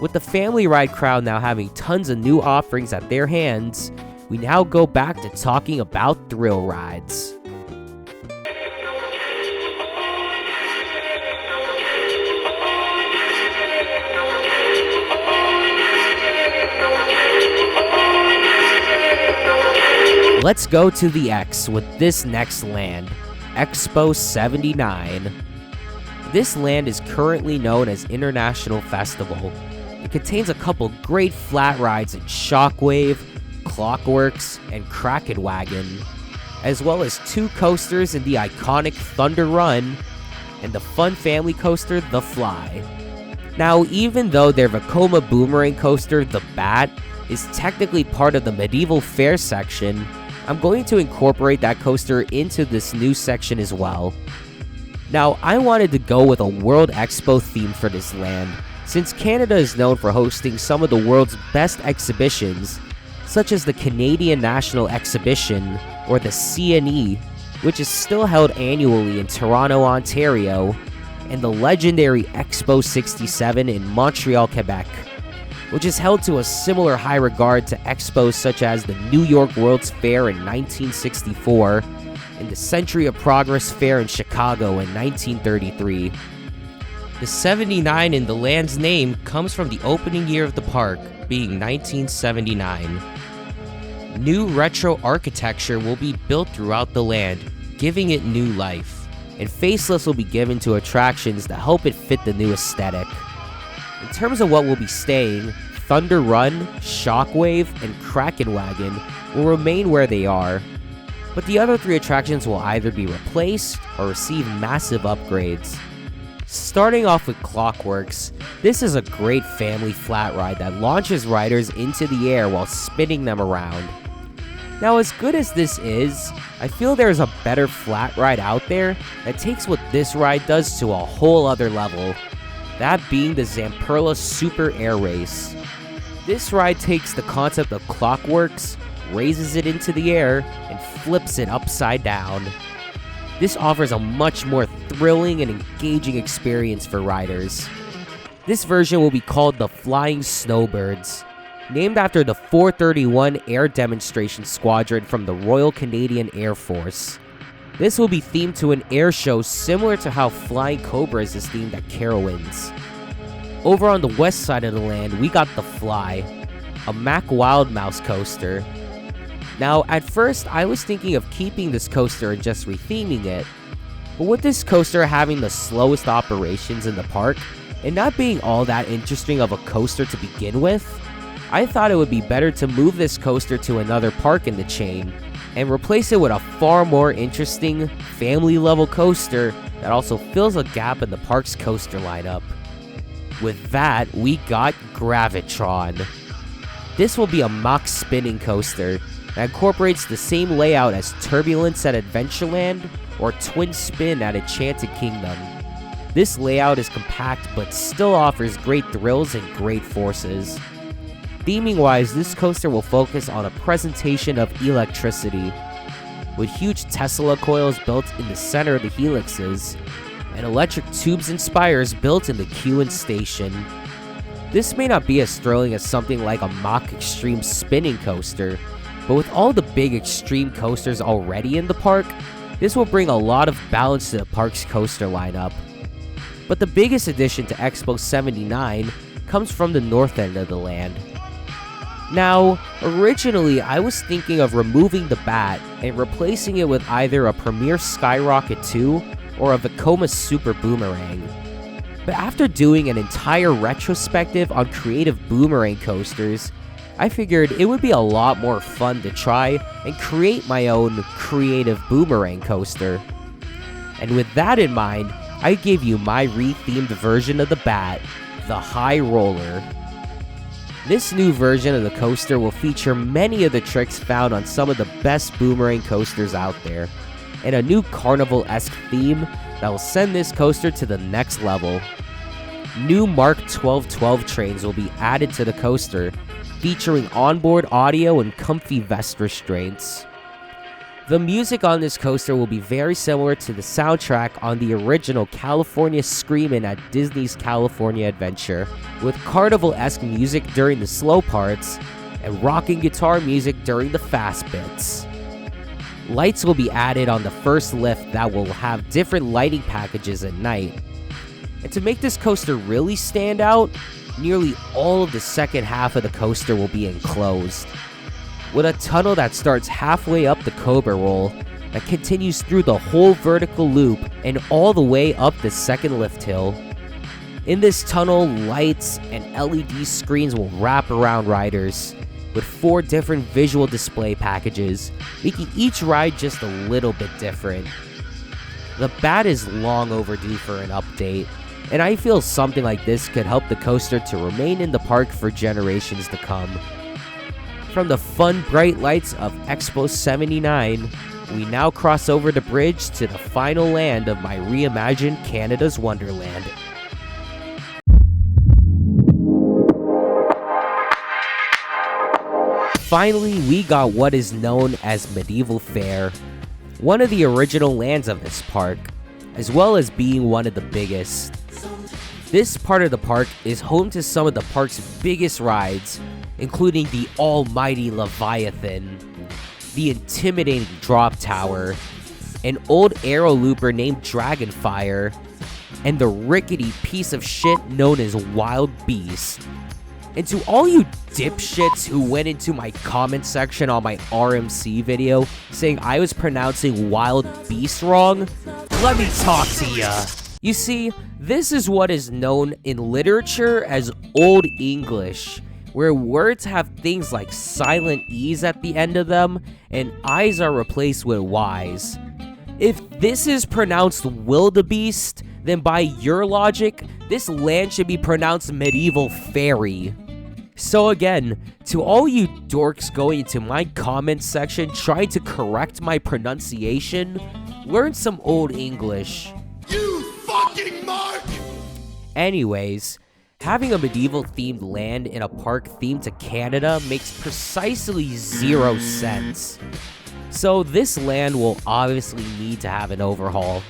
With the family ride crowd now having tons of new offerings at their hands, we now go back to talking about thrill rides. Let's go to the X with this next land, Expo 79. This land is currently known as International Festival. It contains a couple great flat rides in Shockwave, Clockworks, and Kraken Wagon, as well as two coasters in the iconic Tundra Run and the fun family coaster, The Fly. Now, even though their Vekoma Boomerang coaster, The Bat, is technically part of the Medieval Fair section, I'm going to incorporate that coaster into this new section as well. Now, I wanted to go with a World Expo theme for this land, since Canada is known for hosting some of the world's best exhibitions, such as the Canadian National Exhibition, or the CNE, which is still held annually in Toronto, Ontario, and the legendary Expo 67 in Montreal, Quebec, which is held to a similar high regard to expos such as the New York World's Fair in 1964, and the Century of Progress Fair in Chicago in 1933. The 79 in the land's name comes from the opening year of the park, being 1979. New retro architecture will be built throughout the land, giving it new life, and facelifts will be given to attractions to help it fit the new aesthetic. In terms of what will be staying, Thunder Run, Shockwave, and Kraken Wagon will remain where they are, but the other 3 attractions will either be replaced or receive massive upgrades. Starting off with Clockworks, this is a great family flat ride that launches riders into the air while spinning them around. Now, as good as this is, I feel there's a better flat ride out there that takes what this ride does to a whole other level, that being the Zamperla Super Air Race. This ride takes the concept of Clockworks, raises it into the air, and flips it upside down. This offers a much more thrilling and engaging experience for riders. This version will be called the Flying Snowbirds, named after the 431 Air Demonstration Squadron from the Royal Canadian Air Force. This will be themed to an air show similar to how Flying Cobras is themed at Carowinds. Over on the west side of the land, we got the Fly, a Mack Wild Mouse coaster. Now, at first, I was thinking of keeping this coaster and just retheming it, but with this coaster having the slowest operations in the park, and not being all that interesting of a coaster to begin with, I thought it would be better to move this coaster to another park in the chain, and replace it with a far more interesting, family-level coaster that also fills a gap in the park's coaster lineup. With that, we got Gravitron. This will be a mock spinning coaster that incorporates the same layout as Turbulence at Adventureland or Twin Spin at Enchanted Kingdom. This layout is compact but still offers great thrills and great forces. Theming-wise, this coaster will focus on a presentation of electricity, with huge Tesla coils built in the center of the helixes, and electric tubes and spires built in the queue and station. This may not be as thrilling as something like a mock extreme spinning coaster, but with all the big extreme coasters already in the park, this will bring a lot of balance to the park's coaster lineup. But the biggest addition to Expo 79 comes from the north end of the land. Now, originally I was thinking of removing the Bat and replacing it with either a Premier Skyrocket 2 or a Vekoma Super Boomerang. But after doing an entire retrospective on creative boomerang coasters, I figured it would be a lot more fun to try and create my own creative boomerang coaster. And with that in mind, I gave you my rethemed version of the Bat, the High Roller. This new version of the coaster will feature many of the tricks found on some of the best boomerang coasters out there, and a new carnival-esque theme that will send this coaster to the next level. New Mark 1212 trains will be added to the coaster, featuring onboard audio and comfy vest restraints. The music on this coaster will be very similar to the soundtrack on the original California Screamin' at Disney's California Adventure, with carnival-esque music during the slow parts, and rocking guitar music during the fast bits. Lights will be added on the first lift that will have different lighting packages at night. And to make this coaster really stand out, nearly all of the second half of the coaster will be enclosed, with a tunnel that starts halfway up the Cobra Roll that continues through the whole vertical loop and all the way up the second lift hill. In this tunnel, lights and LED screens will wrap around riders, with 4 different visual display packages, making each ride just a little bit different. The Bat is long overdue for an update, and I feel something like this could help the coaster to remain in the park for generations to come. From the fun bright lights of Expo 79, we now cross over the bridge to the final land of my reimagined Canada's Wonderland. Finally, we got what is known as Medieval Fair, one of the original lands of this park, as well as being one of the biggest. This part of the park is home to some of the park's biggest rides, including the almighty Leviathan, the intimidating Drop Tower, an old arrow looper named Dragonfire, and the rickety piece of shit known as Wild Beast. And to all you dipshits who went into my comment section on my RMC video saying I was pronouncing Wild Beast wrong, let me talk to ya. You see, this is what is known in literature as Old English, where words have things like silent E's at the end of them, and I's are replaced with Y's. If this is pronounced wildebeest, then by your logic, this land should be pronounced medieval fairy. So again, to all you dorks going into my comments section trying to correct my pronunciation, learn some Old English. You fucking mark! Anyways, having a medieval themed land in a park themed to Canada makes precisely 0 sense. So this land will obviously need to have an overhaul.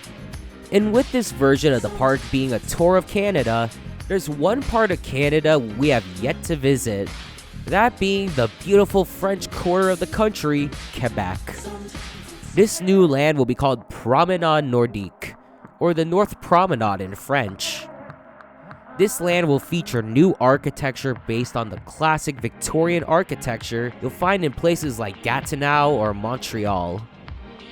And with this version of the park being a tour of Canada, there's one part of Canada we have yet to visit, that being the beautiful French quarter of the country, Quebec. This new land will be called Promenade Nordique, or the North Promenade in French. This land will feature new architecture based on the classic Victorian architecture you'll find in places like Gatineau or Montreal.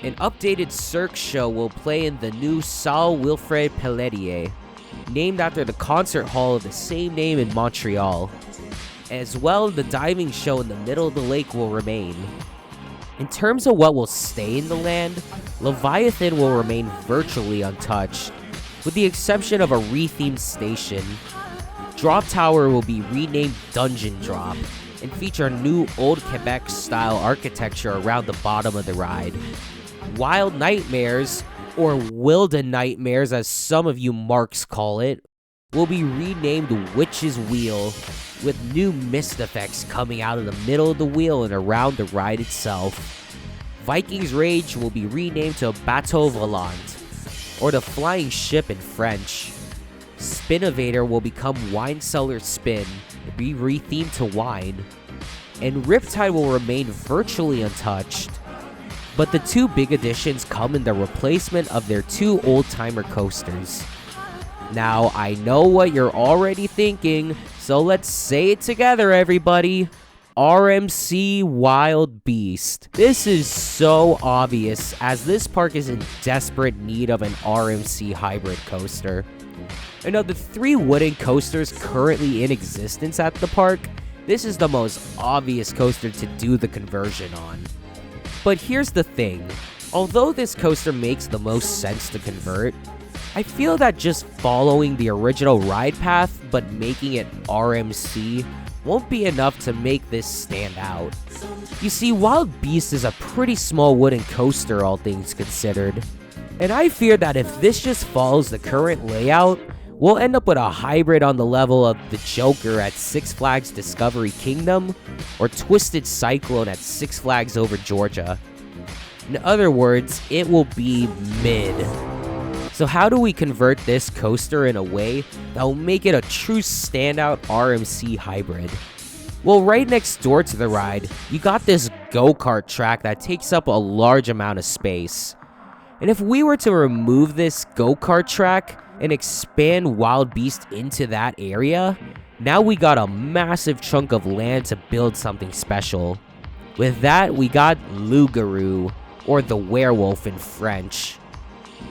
An updated Cirque show will play in the new Salle Wilfrid Pelletier, named after the concert hall of the same name in Montreal. As well, the diving show in the middle of the lake will remain. In terms of what will stay in the land, Leviathan will remain virtually untouched, with the exception of a rethemed station. Drop Tower will be renamed Dungeon Drop, and feature new old Quebec-style architecture around the bottom of the ride. Wild Nightmares, or Wilden Nightmares as some of you marks call it, will be renamed Witch's Wheel, with new mist effects coming out of the middle of the wheel and around the ride itself. Viking's Rage will be renamed to Bateau Volant, or the Flying Ship in French. Spinovator will become Wine Cellar Spin and be rethemed to wine. And Riptide will remain virtually untouched. But the two big additions come in the replacement of their two old-timer coasters. Now, I know what you're already thinking, so let's say it together, everybody. RMC Wild Beast. This is so obvious, as this park is in desperate need of an RMC hybrid coaster. And of the 3 wooden coasters currently in existence at the park, this is the most obvious coaster to do the conversion on. But here's the thing, although this coaster makes the most sense to convert, I feel that just following the original ride path but making it RMC won't be enough to make this stand out. You see, Wild Beast is a pretty small wooden coaster, all things considered, and I fear that if this just follows the current layout, we'll end up with a hybrid on the level of the Joker at Six Flags Discovery Kingdom, or Twisted Cyclone at Six Flags Over Georgia. In other words, it will be mid. So how do we convert this coaster in a way that will make it a true standout RMC hybrid? Well, right next door to the ride, you got this go-kart track that takes up a large amount of space. And if we were to remove this go-kart track and expand Wild Beast into that area, now we got a massive chunk of land to build something special. With that, we got Lugaro, or the werewolf in French.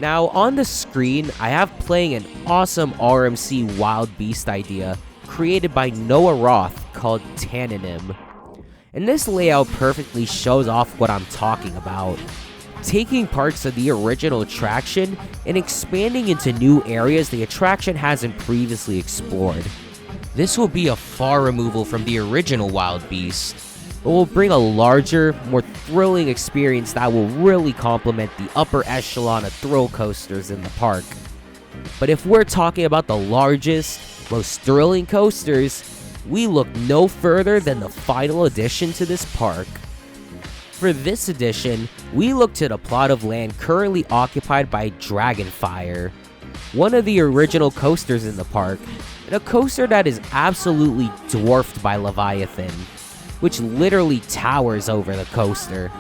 Now, on the screen, I have playing an awesome RMC Wild Beast idea created by Noah Roth called Tananim. And this layout perfectly shows off what I'm talking about. Taking parts of the original attraction and expanding into new areas the attraction hasn't previously explored. This will be a far removal from the original Wild Beast, but will bring a larger, more thrilling experience that will really complement the upper echelon of thrill coasters in the park. But if we're talking about the largest, most thrilling coasters, we look no further than the final addition to this park. For this edition, we look to the plot of land currently occupied by Dragonfire, one of the original coasters in the park, and a coaster that is absolutely dwarfed by Leviathan, which literally towers over the coaster.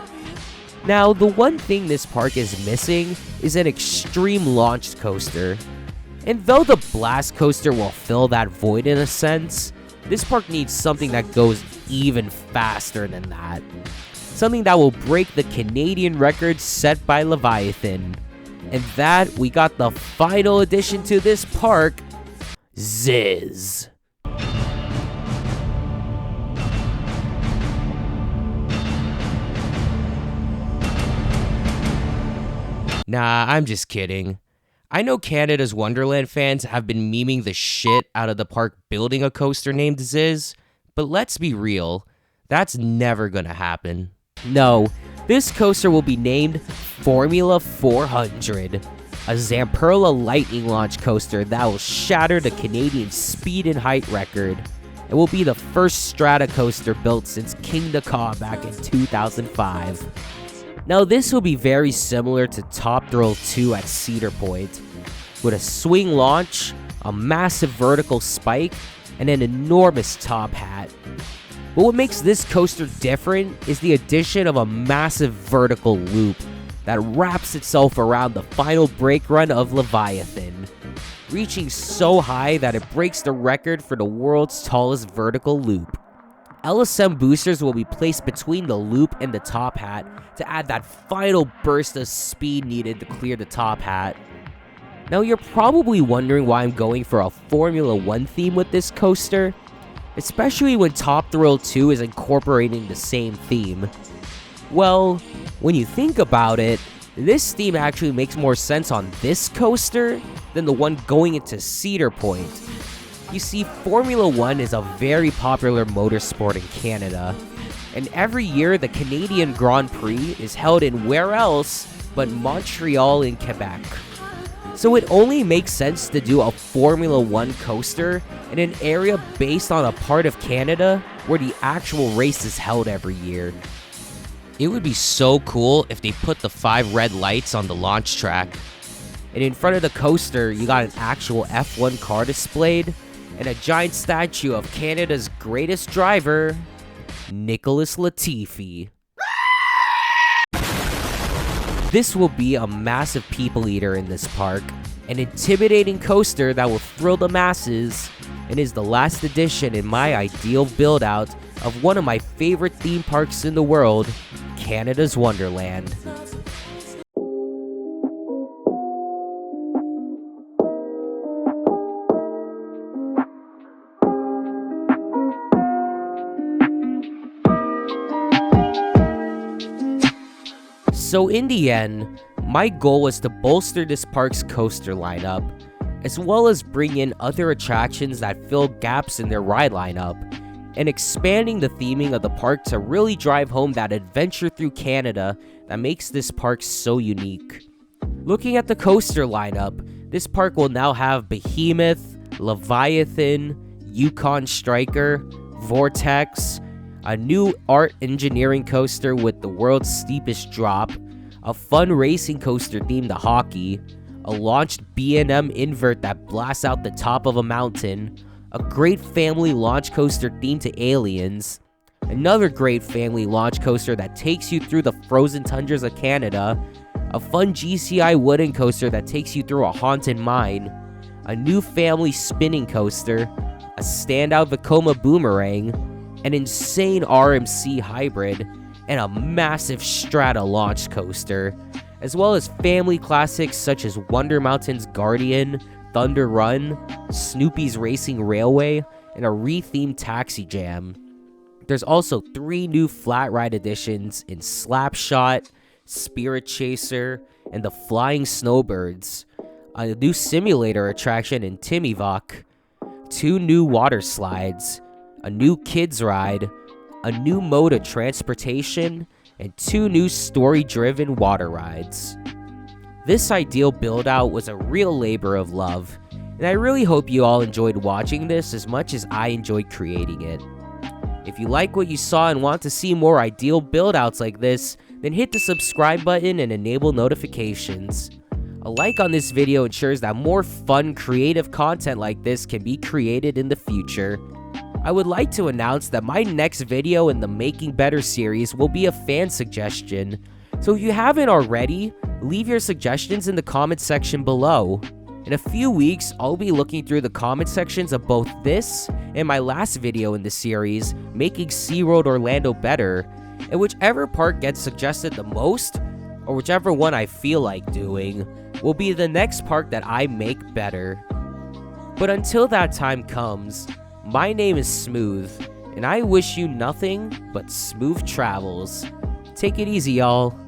Now, the one thing this park is missing is an extreme launched coaster. And though the Blast Coaster will fill that void in a sense, this park needs something that goes even faster than that. Something that will break the Canadian record set by Leviathan. And that, we got the final addition to this park, Ziz. Nah, I'm just kidding. I know Canada's Wonderland fans have been memeing the shit out of the park building a coaster named Ziz, but let's be real, that's never gonna happen. No, this coaster will be named Formula 400, a Zamperla lightning launch coaster that will shatter the Canadian speed and height record. It will be the first strata coaster built since King the Caw back in 2005. Now this will be very similar to Top Thrill 2 at Cedar Point, with a swing launch, a massive vertical spike, and an enormous top hat. But what makes this coaster different is the addition of a massive vertical loop that wraps itself around the final brake run of Leviathan, reaching so high that it breaks the record for the world's tallest vertical loop. LSM boosters will be placed between the loop and the top hat to add that final burst of speed needed to clear the top hat. Now you're probably wondering why I'm going for a Formula 1 theme with this coaster, especially when Top Thrill 2 is incorporating the same theme. Well, when you think about it, this theme actually makes more sense on this coaster than the one going into Cedar Point. You see, Formula 1 is a very popular motorsport in Canada, and every year the Canadian Grand Prix is held in where else but Montreal in Quebec. So it only makes sense to do a Formula 1 coaster in an area based on a part of Canada where the actual race is held every year. It would be so cool if they put the 5 red lights on the launch track. And in front of the coaster, you got an actual F1 car displayed, and a giant statue of Canada's greatest driver, Nicholas Latifi. This will be a massive people eater in this park, an intimidating coaster that will thrill the masses, and is the last addition in my ideal build-out of one of my favorite theme parks in the world, Canada's Wonderland. So in the end, my goal was to bolster this park's coaster lineup, as well as bring in other attractions that fill gaps in their ride lineup, and expanding the theming of the park to really drive home that adventure through Canada that makes this park so unique. Looking at the coaster lineup, this park will now have Behemoth, Leviathan, Yukon Striker, Vortex, a new art engineering coaster with the world's steepest drop, a fun racing coaster themed to hockey, a launched B&M invert that blasts out the top of a mountain, a great family launch coaster themed to aliens, another great family launch coaster that takes you through the frozen tundras of Canada, a fun GCI wooden coaster that takes you through a haunted mine, a new family spinning coaster, a standout Vekoma boomerang, an insane RMC hybrid, and a massive strata launch coaster, as well as family classics such as Wonder Mountain's Guardian, Thunder Run, Snoopy's Racing Railway, and a rethemed Taxi Jam. There's also 3 new flat ride additions in Slapshot, Spirit Chaser, and the Flying Snowbirds, a new simulator attraction in Timok, 2 new water slides, a new kids ride, a new mode of transportation, and 2 new story-driven water rides. This ideal build-out was a real labor of love, and I really hope you all enjoyed watching this as much as I enjoyed creating it. If you like what you saw and want to see more ideal build-outs like this, then hit the subscribe button and enable notifications. A like on this video ensures that more fun, creative content like this can be created in the future. I would like to announce that my next video in the Making Better series will be a fan suggestion, so if you haven't already, leave your suggestions in the comment section below. In a few weeks, I'll be looking through the comment sections of both this and my last video in the series, Making SeaWorld Orlando Better, and whichever part gets suggested the most, or whichever one I feel like doing, will be the next park that I make better. But until that time comes, my name is Smooth, and I wish you nothing but smooth travels. Take it easy, y'all.